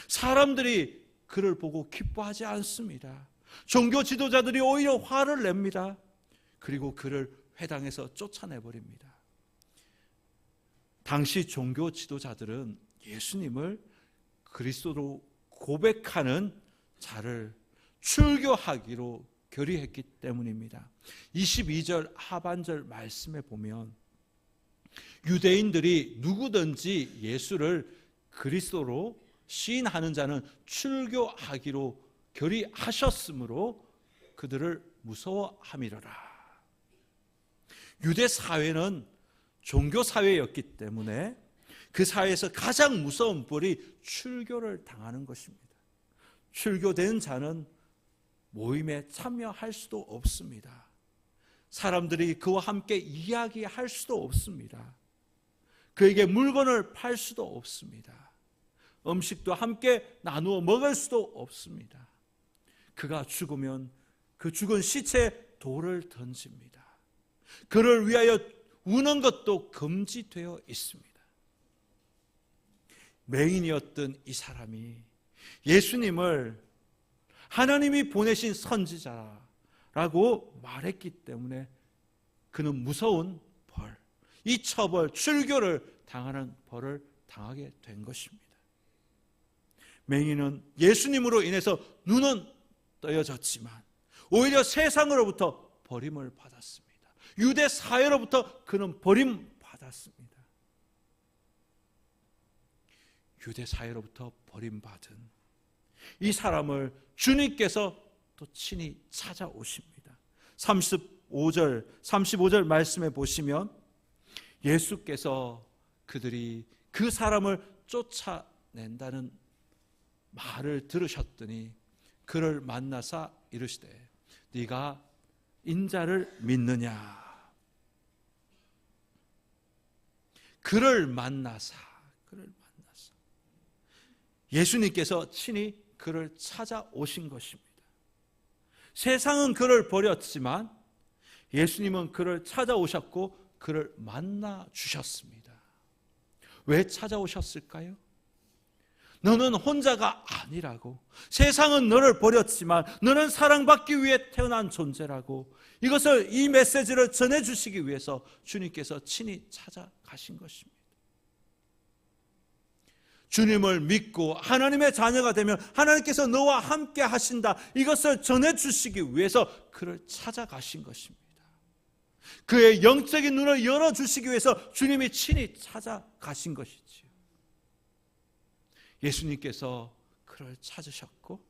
사람들이 그를 보고 기뻐하지 않습니다. 종교 지도자들이 오히려 화를 냅니다. 그리고 그를 회당에서 쫓아내버립니다. 당시 종교 지도자들은 예수님을 그리스도로 고백하는 자를 출교하기로 결의했기 때문입니다. 22절 하반절 말씀에 보면 유대인들이 누구든지 예수를 그리스도로 시인하는 자는 출교하기로 결의하셨으므로 그들을 무서워함이로라. 유대 사회는 종교 사회였기 때문에 그 사회에서 가장 무서운 벌이 출교를 당하는 것입니다. 출교된 자는 모임에 참여할 수도 없습니다. 사람들이 그와 함께 이야기할 수도 없습니다. 그에게 물건을 팔 수도 없습니다. 음식도 함께 나누어 먹을 수도 없습니다. 그가 죽으면 그 죽은 시체에 돌을 던집니다. 그를 위하여 우는 것도 금지되어 있습니다. 맹인이었던 이 사람이 예수님을 하나님이 보내신 선지자라고 말했기 때문에 그는 무서운 벌, 이 처벌, 출교를 당하는 벌을 당하게 된 것입니다. 맹인은 예수님으로 인해서 눈은 떠여졌지만 오히려 세상으로부터 버림을 받았습니다. 유대 사회로부터 그는 버림받았습니다. 유대 사회로부터 버림받은 이 사람을 주님께서 또 친히 찾아오십니다. 35절 말씀에 보시면 예수께서 그들이 그 사람을 쫓아내는 낸다는 말을 들으셨더니 그를 만나사 이르시되 네가 인자를 믿느냐. 그를 만나사 예수님께서 친히 그를 찾아오신 것입니다. 세상은 그를 버렸지만 예수님은 그를 찾아오셨고 그를 만나 주셨습니다. 왜 찾아오셨을까요? 너는 혼자가 아니라고, 세상은 너를 버렸지만 너는 사랑받기 위해 태어난 존재라고, 이것을, 이 메시지를 전해주시기 위해서 주님께서 친히 찾아가신 것입니다. 주님을 믿고 하나님의 자녀가 되면 하나님께서 너와 함께 하신다, 이것을 전해주시기 위해서 그를 찾아가신 것입니다. 그의 영적인 눈을 열어주시기 위해서 주님이 친히 찾아가신 것이지요. 예수님께서 그를 찾으셨고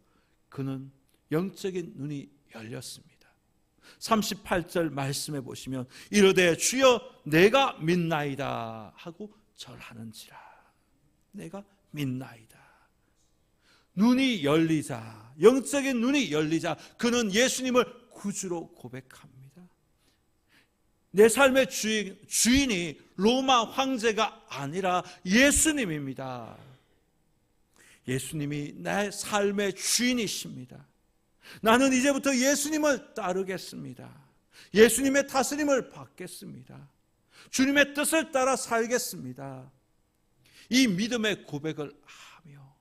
그는 영적인 눈이 열렸습니다. 38절 말씀해 보시면 이르되 주여 내가 믿나이다 하고 절하는지라. 내가 믿나이다. 눈이 열리자, 영적인 눈이 열리자 그는 예수님을 구주로 고백합니다. 내 삶의 주인이 로마 황제가 아니라 예수님입니다. 예수님이 내 삶의 주인이십니다. 나는 이제부터 예수님을 따르겠습니다. 예수님의 다스림을 받겠습니다. 주님의 뜻을 따라 살겠습니다. 이 믿음의 고백을 하며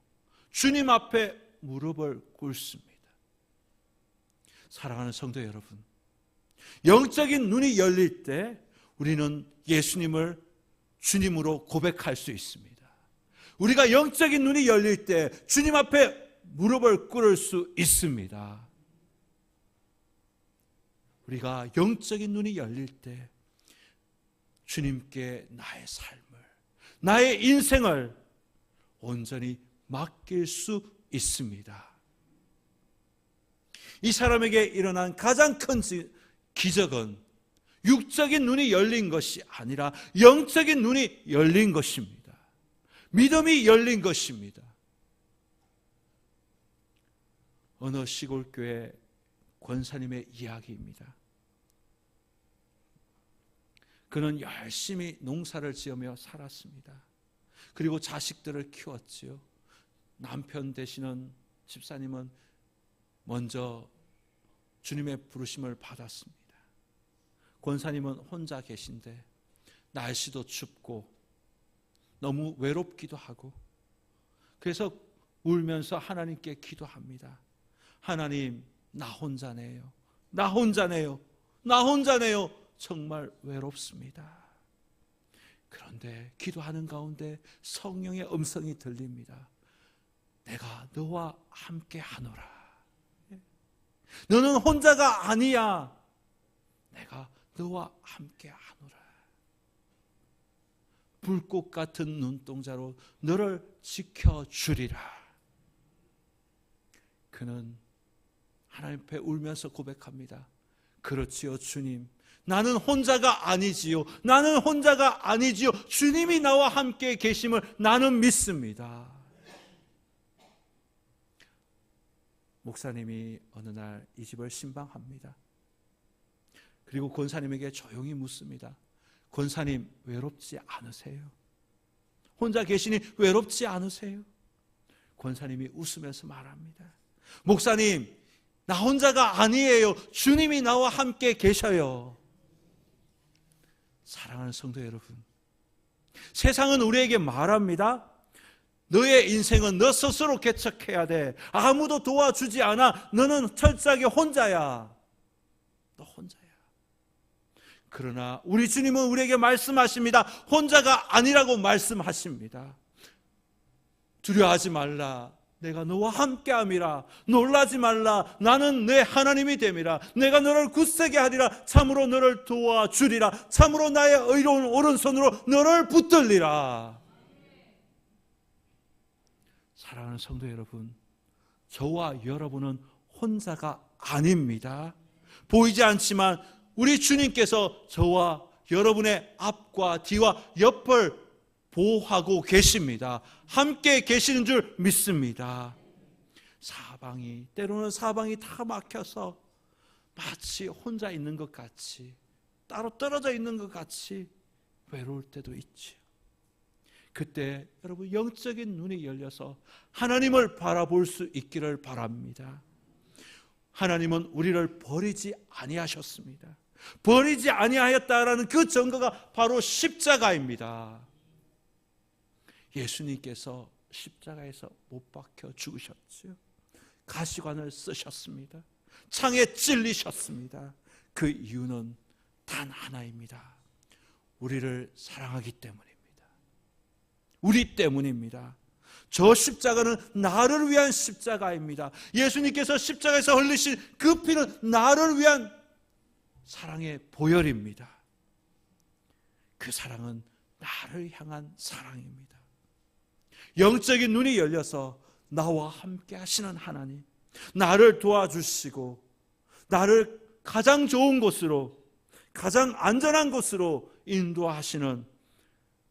주님 앞에 무릎을 꿇습니다. 사랑하는 성도 여러분, 영적인 눈이 열릴 때 우리는 예수님을 주님으로 고백할 수 있습니다. 우리가 영적인 눈이 열릴 때 주님 앞에 무릎을 꿇을 수 있습니다. 우리가 영적인 눈이 열릴 때 주님께 나의 삶을, 나의 인생을 온전히 맡길 수 있습니다. 이 사람에게 일어난 가장 큰 기적은 육적인 눈이 열린 것이 아니라 영적인 눈이 열린 것입니다. 믿음이 열린 것입니다. 어느 시골교회 권사님의 이야기입니다. 그는 열심히 농사를 지으며 살았습니다. 그리고 자식들을 키웠지요. 남편 되시는 집사님은 먼저 주님의 부르심을 받았습니다. 권사님은 혼자 계신데 날씨도 춥고 너무 외롭기도 하고, 그래서 울면서 하나님께 기도합니다. 하나님, 나 혼자네요. 나 혼자네요. 나 혼자네요. 정말 외롭습니다. 그런데 기도하는 가운데 성령의 음성이 들립니다. 내가 너와 함께 하노라. 너는 혼자가 아니야. 내가 너와 함께 하노라. 불꽃 같은 눈동자로 너를 지켜주리라. 그는 하나님 앞에 울면서 고백합니다. 그렇지요 주님, 나는 혼자가 아니지요. 나는 혼자가 아니지요. 주님이 나와 함께 계심을 나는 믿습니다. 목사님이 어느 날 이 집을 신방합니다. 그리고 권사님에게 조용히 묻습니다. 권사님, 외롭지 않으세요? 혼자 계시니 외롭지 않으세요? 권사님이 웃으면서 말합니다. 목사님, 나 혼자가 아니에요. 주님이 나와 함께 계셔요. 사랑하는 성도 여러분, 세상은 우리에게 말합니다. 너의 인생은 너 스스로 개척해야 돼. 아무도 도와주지 않아. 너는 철저하게 혼자야. 너 혼자야. 그러나 우리 주님은 우리에게 말씀하십니다. 혼자가 아니라고 말씀하십니다. 두려워하지 말라. 내가 너와 함께함이라. 놀라지 말라. 나는 내 하나님이 됨이라. 내가 너를 굳세게 하리라. 참으로 너를 도와주리라. 참으로 나의 의로운 오른손으로 너를 붙들리라. 사랑하는 성도 여러분, 저와 여러분은 혼자가 아닙니다. 보이지 않지만 우리 주님께서 저와 여러분의 앞과 뒤와 옆을 보호하고 계십니다. 함께 계시는 줄 믿습니다. 때로는 사방이 다 막혀서 마치 혼자 있는 것 같이, 따로 떨어져 있는 것 같이 외로울 때도 있지요. 그때 여러분 영적인 눈이 열려서 하나님을 바라볼 수 있기를 바랍니다. 하나님은 우리를 버리지 아니하셨습니다. 버리지 아니하였다라는 그 증거가 바로 십자가입니다. 예수님께서 십자가에서 못 박혀 죽으셨죠. 가시관을 쓰셨습니다. 창에 찔리셨습니다. 그 이유는 단 하나입니다. 우리를 사랑하기 때문입니다. 우리 때문입니다. 저 십자가는 나를 위한 십자가입니다. 예수님께서 십자가에서 흘리신 그 피는 나를 위한 사랑의 보혈입니다. 그 사랑은 나를 향한 사랑입니다. 영적인 눈이 열려서 나와 함께 하시는 하나님, 나를 도와주시고 나를 가장 좋은 곳으로, 가장 안전한 곳으로 인도하시는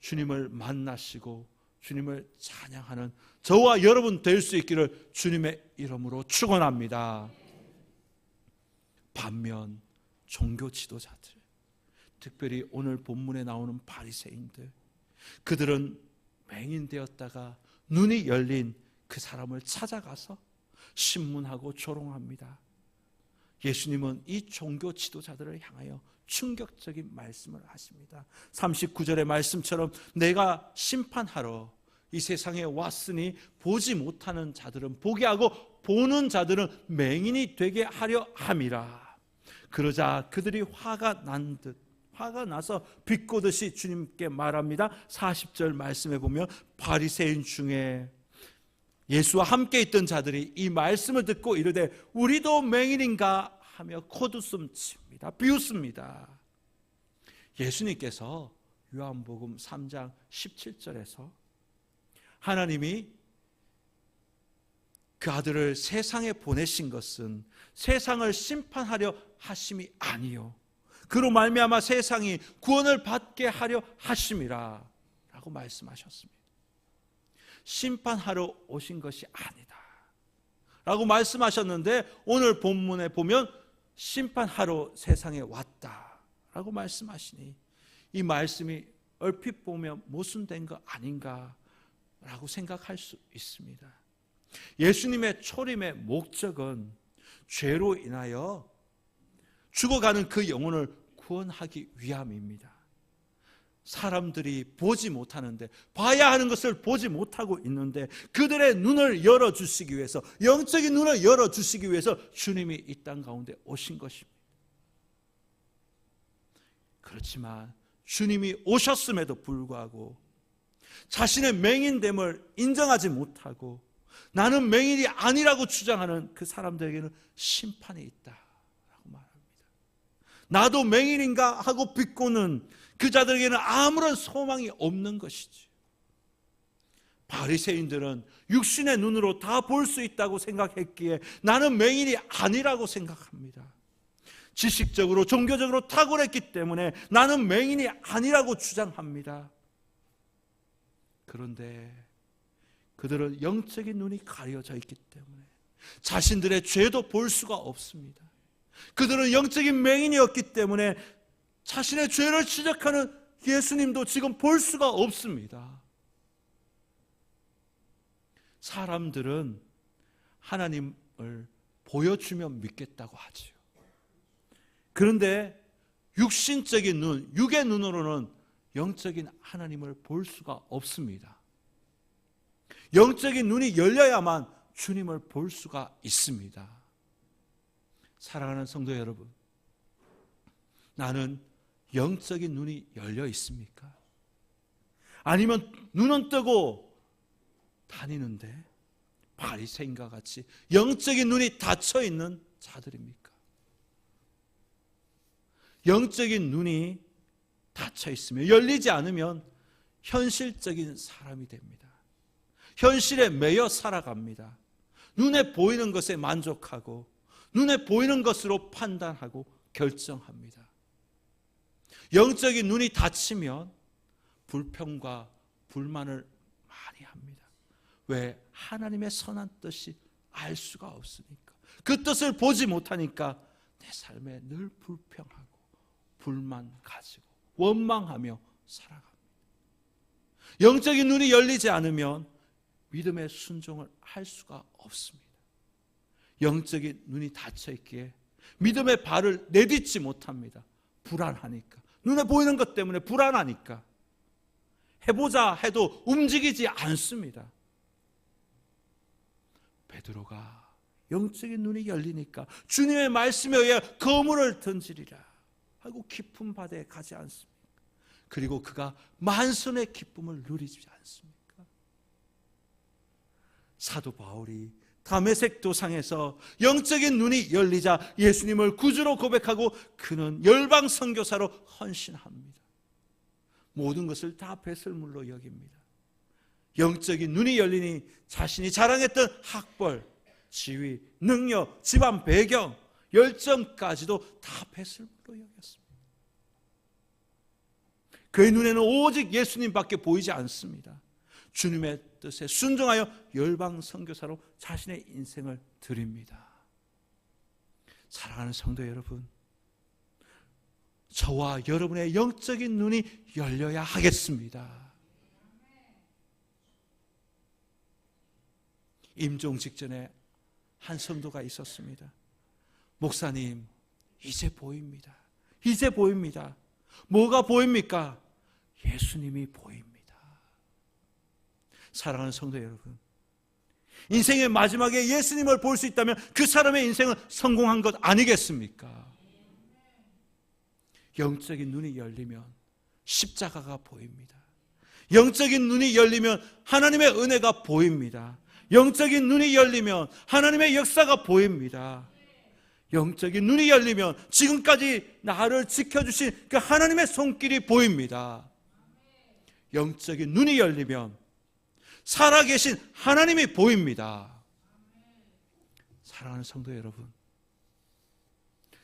주님을 만나시고 주님을 찬양하는 저와 여러분 될 수 있기를 주님의 이름으로 축원합니다. 반면 종교 지도자들, 특별히 오늘 본문에 나오는 바리새인들, 그들은 맹인되었다가 눈이 열린 그 사람을 찾아가서 신문하고 조롱합니다. 예수님은 이 종교 지도자들을 향하여 충격적인 말씀을 하십니다. 39절의 말씀처럼 내가 심판하러 이 세상에 왔으니 보지 못하는 자들은 보게 하고 보는 자들은 맹인이 되게 하려 함이라. 그러자 그들이 화가 나서 비꼬듯이 주님께 말합니다. 40절 말씀에 보면 바리새인 중에 예수와 함께 있던 자들이 이 말씀을 듣고 이르되 우리도 맹인인가 하며 코웃음 칩니다. 비웃습니다. 예수님께서 요한복음 3장 17절에서 하나님이 그 아들을 세상에 보내신 것은 세상을 심판하려 하심이 아니요 그로 말미암아 세상이 구원을 받게 하려 하심이라 라고 말씀하셨습니다. 심판하러 오신 것이 아니다 라고 말씀하셨는데 오늘 본문에 보면 심판하러 세상에 왔다 라고 말씀하시니 이 말씀이 얼핏 보면 모순된 거 아닌가 라고 생각할 수 있습니다. 예수님의 초림의 목적은 죄로 인하여 죽어가는 그 영혼을 구원하기 위함입니다. 사람들이 보지 못하는데, 봐야 하는 것을 보지 못하고 있는데 그들의 눈을 열어주시기 위해서, 영적인 눈을 열어주시기 위해서 주님이 이 땅 가운데 오신 것입니다. 그렇지만 주님이 오셨음에도 불구하고 자신의 맹인됨을 인정하지 못하고 나는 맹인이 아니라고 주장하는 그 사람들에게는 심판이 있다라고 말합니다. 나도 맹인인가 하고 비꼬는 그 자들에게는 아무런 소망이 없는 것이지. 바리새인들은 육신의 눈으로 다 볼 수 있다고 생각했기에 나는 맹인이 아니라고 생각합니다. 지식적으로 종교적으로 탁월했기 때문에 나는 맹인이 아니라고 주장합니다. 그런데 그들은 영적인 눈이 가려져 있기 때문에 자신들의 죄도 볼 수가 없습니다. 그들은 영적인 맹인이었기 때문에 자신의 죄를 지적하는 예수님도 지금 볼 수가 없습니다. 사람들은 하나님을 보여주면 믿겠다고 하지요. 그런데 육신적인 눈, 육의 눈으로는 영적인 하나님을 볼 수가 없습니다. 영적인 눈이 열려야만 주님을 볼 수가 있습니다. 사랑하는 성도 여러분, 나는 영적인 눈이 열려 있습니까? 아니면 눈은 뜨고 다니는데 바리새인과 같이 영적인 눈이 닫혀 있는 자들입니까? 영적인 눈이 닫혀 있으며 열리지 않으면 현실적인 사람이 됩니다. 현실에 매여 살아갑니다. 눈에 보이는 것에 만족하고 눈에 보이는 것으로 판단하고 결정합니다. 영적인 눈이 닫히면 불평과 불만을 많이 합니다. 왜? 하나님의 선한 뜻이 알 수가 없으니까. 그 뜻을 보지 못하니까 내 삶에 늘 불평하고 불만 가지고 원망하며 살아갑니다. 영적인 눈이 열리지 않으면 믿음의 순종을 할 수가 없습니다. 영적인 눈이 닫혀 있기에 믿음의 발을 내딛지 못합니다. 불안하니까. 눈에 보이는 것 때문에 불안하니까. 해보자 해도 움직이지 않습니다. 베드로가 영적인 눈이 열리니까 주님의 말씀에 의해 거물을 던지리라 하고 깊은 바다에 가지 않습니까? 그리고 그가 만선의 기쁨을 누리지 않습니까? 사도 바울이 다메섹 도상에서 영적인 눈이 열리자 예수님을 구주로 고백하고 그는 열방 선교사로 헌신합니다. 모든 것을 다 배설물로 여깁니다. 영적인 눈이 열리니 자신이 자랑했던 학벌, 지위, 능력, 집안 배경, 열정까지도 다 배설물로 여겼습니다. 그의 눈에는 오직 예수님밖에 보이지 않습니다. 주님의 뜻에 순종하여 열방 선교사로 자신의 인생을 드립니다. 사랑하는 성도 여러분, 저와 여러분의 영적인 눈이 열려야 하겠습니다. 임종 직전에 한 성도가 있었습니다. 목사님, 이제 보입니다. 이제 보입니다. 뭐가 보입니까? 예수님이 보입니다. 사랑하는 성도 여러분, 인생의 마지막에 예수님을 볼 수 있다면 그 사람의 인생은 성공한 것 아니겠습니까? 영적인 눈이 열리면 십자가가 보입니다. 영적인 눈이 열리면 하나님의 은혜가 보입니다. 영적인 눈이 열리면 하나님의 역사가 보입니다. 영적인 눈이 열리면 지금까지 나를 지켜주신 그 하나님의 손길이 보입니다. 영적인 눈이 열리면 살아계신 하나님이 보입니다. 사랑하는 성도 여러분,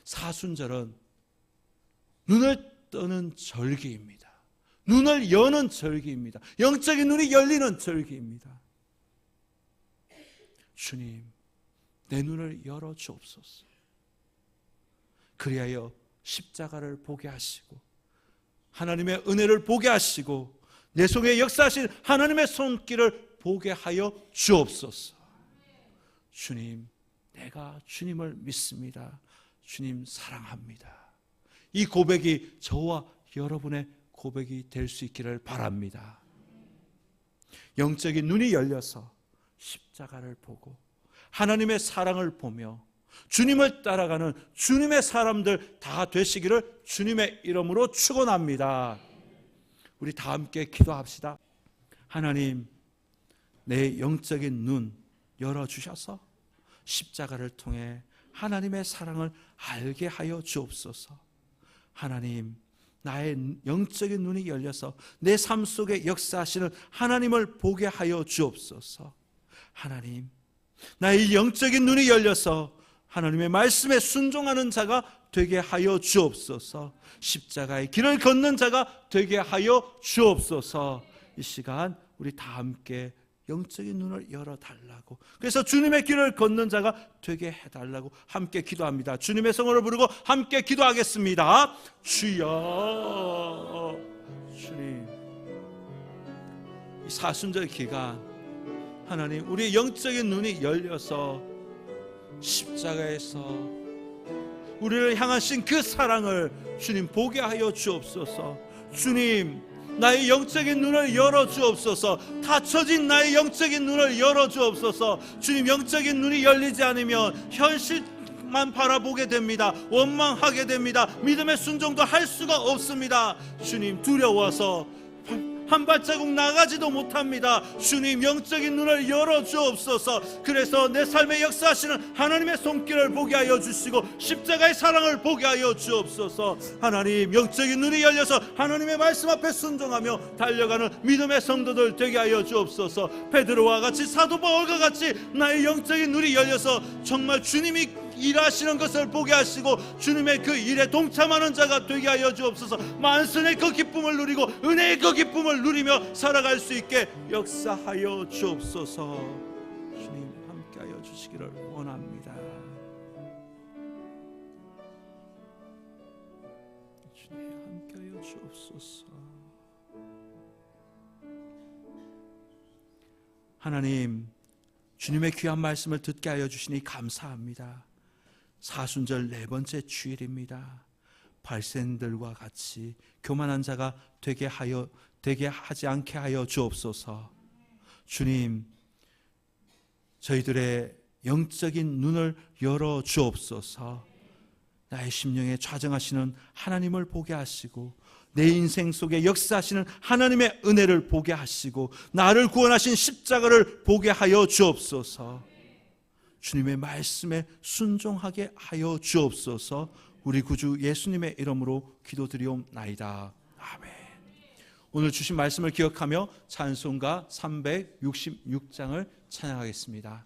사순절은 눈을 뜨는 절기입니다. 눈을 여는 절기입니다. 영적인 눈이 열리는 절기입니다. 주님, 내 눈을 열어 주옵소서. 그리하여 십자가를 보게 하시고 하나님의 은혜를 보게 하시고 내 속에 역사하신 하나님의 손길을 보게 하여 주옵소서. 주님, 내가 주님을 믿습니다. 주님 사랑합니다. 이 고백이 저와 여러분의 고백이 될 수 있기를 바랍니다. 영적인 눈이 열려서 십자가를 보고 하나님의 사랑을 보며 주님을 따라가는 주님의 사람들 다 되시기를 주님의 이름으로 축원합니다. 우리 다 함께 기도합시다. 하나님, 내 영적인 눈 열어주셔서 십자가를 통해 하나님의 사랑을 알게 하여 주옵소서. 하나님, 나의 영적인 눈이 열려서 내 삶 속에 역사하시는 하나님을 보게 하여 주옵소서. 하나님, 나의 영적인 눈이 열려서 하나님의 말씀에 순종하는 자가 되게 하여 주옵소서. 십자가의 길을 걷는 자가 되게 하여 주옵소서. 이 시간 우리 다 함께 영적인 눈을 열어달라고, 그래서 주님의 길을 걷는 자가 되게 해달라고 함께 기도합니다. 주님의 성호를 부르고 함께 기도하겠습니다. 주여, 주님, 이 사순절 기간 하나님, 우리의 영적인 눈이 열려서 십자가에서 우리를 향하신 그 사랑을 주님 보게 하여 주옵소서. 주님, 나의 영적인 눈을 열어주옵소서. 닫혀진 나의 영적인 눈을 열어주옵소서. 주님, 영적인 눈이 열리지 않으면 현실만 바라보게 됩니다. 원망하게 됩니다. 믿음의 순종도 할 수가 없습니다. 주님, 두려워서 한 발자국 나가지도 못합니다. 주님, 영적인 눈을 열어주옵소서. 그래서 내 삶에 역사하시는 하나님의 손길을 보게 하여 주시고 십자가의 사랑을 보게 하여 주옵소서. 하나님, 영적인 눈이 열려서 하나님의 말씀 앞에 순종하며 달려가는 믿음의 성도들 되게 하여 주옵소서. 베드로와 같이, 사도 바울과 같이 나의 영적인 눈이 열려서 정말 주님이 일하시는 것을 보게 하시고 주님의 그 일에 동참하는 자가 되게 하여 주옵소서. 만선의 그 기쁨을 누리고 은혜의 그 기쁨을 누리며 살아갈 수 있게 역사하여 주옵소서. 주님 함께하여 주시기를 원합니다. 주님 함께하여 주옵소서. 하나님, 주님의 귀한 말씀을 듣게 하여 주시니 감사합니다. 사순절 4번째 주일입니다. 발생들과 같이 교만한 자가 되게 하지 않게 하여 주옵소서. 주님, 저희들의 영적인 눈을 열어 주옵소서. 나의 심령에 좌정하시는 하나님을 보게 하시고 내 인생 속에 역사하시는 하나님의 은혜를 보게 하시고 나를 구원하신 십자가를 보게 하여 주옵소서. 주님의 말씀에 순종하게 하여 주옵소서. 우리 구주 예수님의 이름으로 기도드리옵나이다. 아멘. 오늘 주신 말씀을 기억하며 찬송가 366장을 찬양하겠습니다.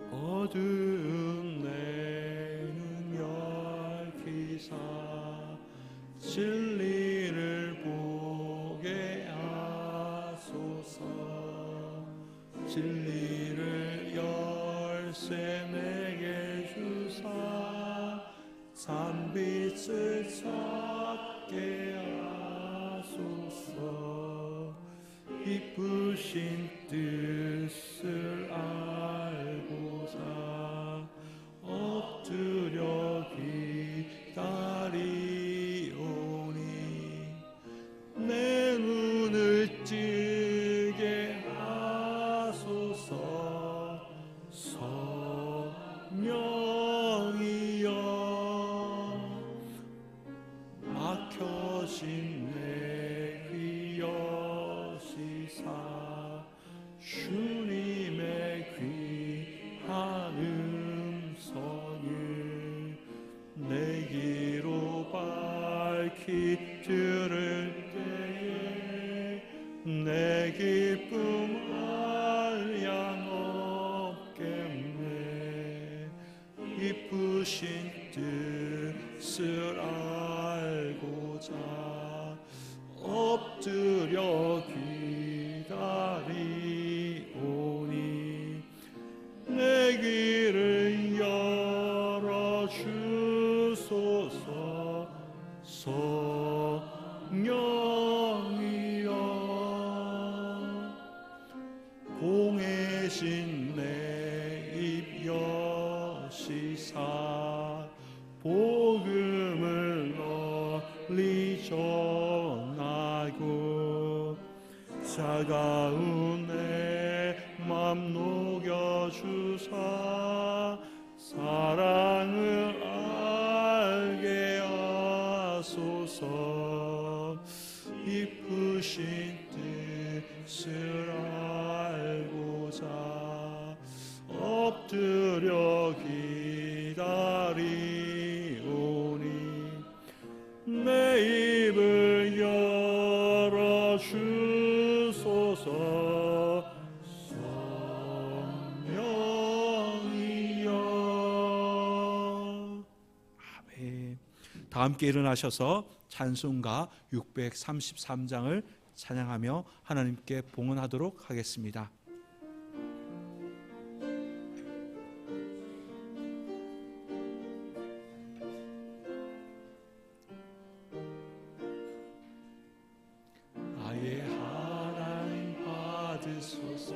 어두운 내 눈 열기사 진리를 보게 하소서. 진리를 열쇠 내게 주사 찬빛을 찾게 하소서. 기쁘신 뜻을 알고자 엎드려 기다리오니 내 눈을 뜨게 하소서. 성령이여 막혀진 내 귀 여시사 주님의 귀한 음성을 내 귀로 밝히 들을 때에 내 기쁨 한량 없겠네. 기쁘신 뜻을 알고자 엎드려 기다리오니 내 귀를 열어 주소서. 성령이여 공해진 내 입 여시사 복음을 널리 전하고 차가운 내 맘 녹여주사 사랑을 알게 하소서. 기쁘신 뜻을 알고자 엎드려 기다리오니 내 입을 열어 주소서. 성령이여. 아멘. 다 함께 일어나셔서 찬송가 633장을 찬양하며 하나님께 봉헌하도록 하겠습니다. 아예 하나님 받으소서.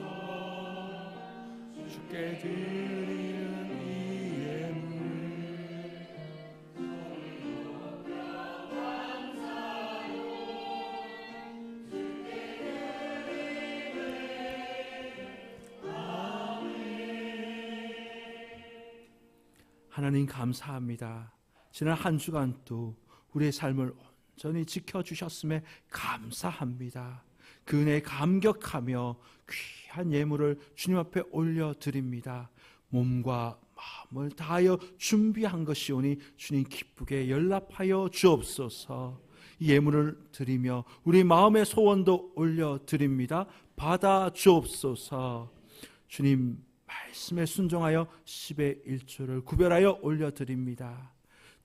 주께 드리는 이 예물 하나님 감사합니다. 지난 한 주간 또 우리의 삶을 온전히 지켜주셨음에 감사합니다. 그 은혜에 감격하며 귀한 예물을 주님 앞에 올려드립니다. 몸과 마음을 다하여 준비한 것이오니 주님 기쁘게 연락하여 주옵소서. 이 예물을 드리며 우리 마음의 소원도 올려드립니다. 받아 주옵소서. 주님 말씀에 순종하여 10의 1조를 구별하여 올려드립니다.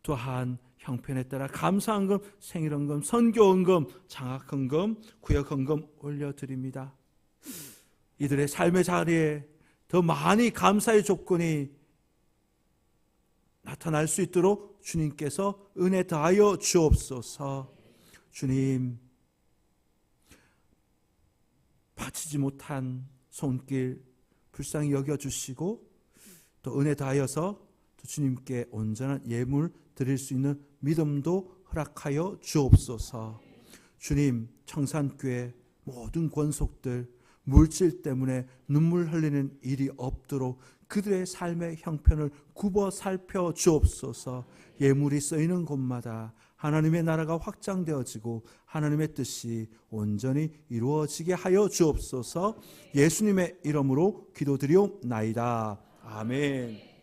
또한 형편에 따라 감사헌금, 생일헌금, 선교헌금, 장학헌금, 구역헌금 올려드립니다. 이들의 삶의 자리에 더 많이 감사의 조건이 나타날 수 있도록 주님께서 은혜 다하여 주옵소서. 주님, 바치지 못한 손길 불쌍히 여겨주시고 또 은혜 다하여서 또 주님께 온전한 예물 드릴 수 있는 믿음도 허락하여 주옵소서. 주님, 청산교회 모든 권속들 물질 때문에 눈물 흘리는 일이 없도록 그들의 삶의 형편을 굽어 살펴 주옵소서. 예물이 쓰이는 곳마다 하나님의 나라가 확장되어지고 하나님의 뜻이 온전히 이루어지게 하여 주옵소서. 예수님의 이름으로 기도드리옵나이다. 아멘.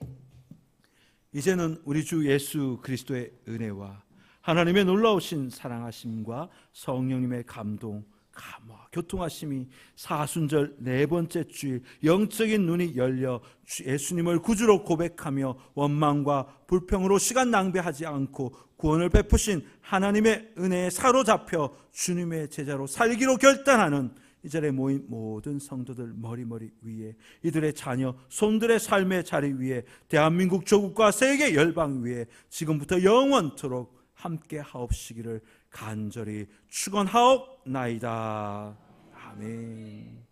이제는 우리 주 예수 그리스도의 은혜와 하나님의 놀라우신 사랑하심과 성령님의 감동, 감화, 교통하심이 사순절 네 번째 주일 영적인 눈이 열려 예수님을 구주로 고백하며 원망과 불평으로 시간 낭비하지 않고 구원을 베푸신 하나님의 은혜에 사로잡혀 주님의 제자로 살기로 결단하는 이 자리에 모인 모든 성도들 머리머리 위에, 이들의 자녀 손들의 삶의 자리 위에, 대한민국 조국과 세계 열방 위에 지금부터 영원토록 함께 하옵시기를 간절히 축원하옵나이다. 아멘.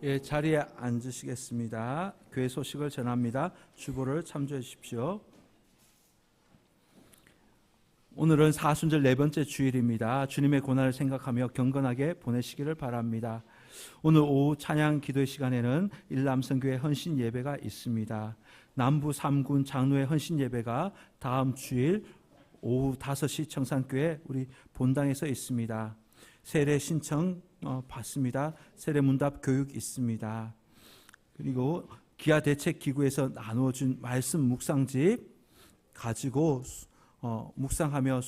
예, 자리에 앉으시겠습니다. 교회 소식을 전합니다. 주보를 참조해 주십시오. 오늘은 사순절 네 번째 주일입니다. 주님의 고난을 생각하며 경건하게 보내시기를 바랍니다. 오늘 오후 찬양 기도의 시간에는 일남성교회 헌신 예배가 있습니다. 남부 3군 장로회 헌신 예배가 다음 주일 오후 5시 청산교회 우리 본당에서 있습니다. 세례 신청 받습니다. 세례 문답 교육 있습니다. 그리고 기아대책기구에서 나누어준 말씀 묵상집 가지고 묵상하며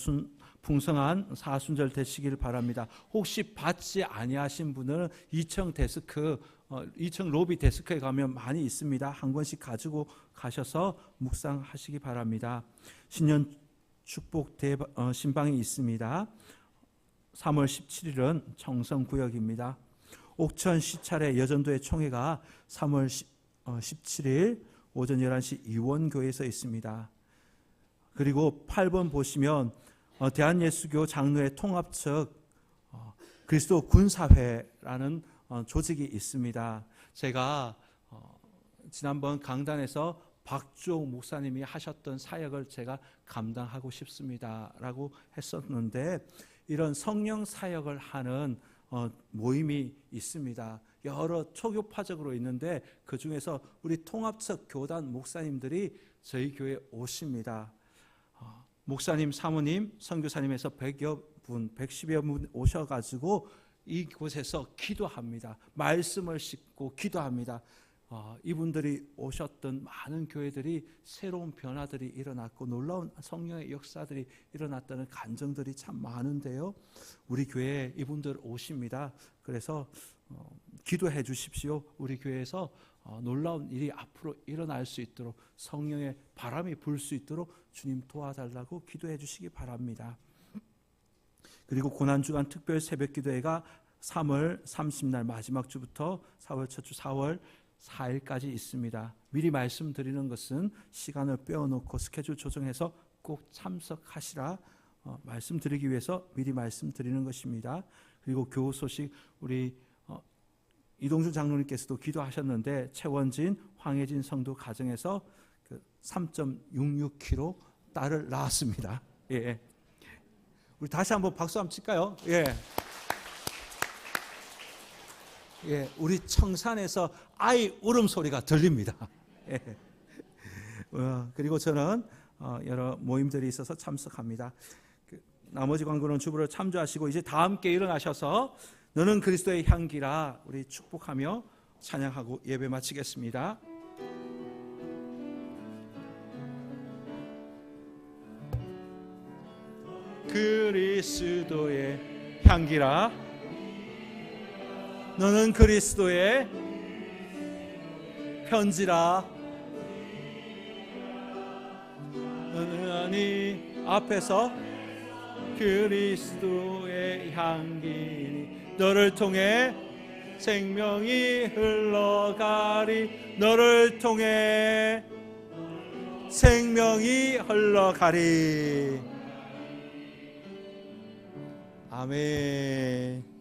풍성한 사순절 되시기를 바랍니다. 혹시 받지 아니하신 분은 2층 데스크, 2층 로비 데스크에 가면 많이 있습니다. 한 권씩 가지고 가셔서 묵상하시기 바랍니다. 신년 축복 신방이 있습니다. 3월 17일은 청성구역입니다. 옥천 시찰의 여전도의 총회가 3월 17일 오전 11시 이원교회에서 있습니다. 그리고 8번 보시면 대한예수교 장로회 통합측 그리스도 군사회라는 조직이 있습니다. 제가 지난번 강단에서 박주옥 목사님이 하셨던 사역을 제가 감당하고 싶습니다라고 했었는데, 이런 성령 사역을 하는 모임이 있습니다. 여러 초교파적으로 있는데 그 중에서 우리 통합측 교단 목사님들이 저희 교회에 오십니다. 목사님, 사모님, 선교사님에서 100여 분, 110여 분 오셔가지고 이곳에서 기도합니다. 말씀을 싣고 기도합니다. 이분들이 오셨던 많은 교회들이 새로운 변화들이 일어났고 놀라운 성령의 역사들이 일어났다는 간증들이 참 많은데요. 우리 교회에 이분들 오십니다. 그래서 기도해 주십시오. 우리 교회에서 놀라운 일이 앞으로 일어날 수 있도록, 성령의 바람이 불 수 있도록 주님 도와달라고 기도해 주시기 바랍니다. 그리고 고난주간 특별 새벽기도회가 3월 30날 마지막 주부터 4월 첫 주 4월 4일까지 있습니다. 미리 말씀드리는 것은 시간을 빼어놓고 스케줄 조정해서 꼭 참석하시라 말씀드리기 위해서 미리 말씀드리는 것입니다. 그리고 교우 소식, 우리 이동준 장로님께서도 기도하셨는데 최원진, 황혜진 성도 가정에서 3.66kg 딸을 낳았습니다. 예. 우리 다시 한번 박수 한번 칠까요? 예. 예, 우리 청산에서 아이 울음소리가 들립니다. 예. 그리고 저는 여러 모임들이 있어서 참석합니다. 나머지 광고는 주부로 참조하시고 이제 다 함께 일어나셔서 너는 그리스도의 향기라 우리 축복하며 찬양하고 예배 마치겠습니다. 그리스도의 향기라 너는 그리스도의 편지라 너는 하나님 앞에서 그리스도의 향기니 너를 통해 생명이 흘러가리 너를 통해 생명이 흘러가리 아멘.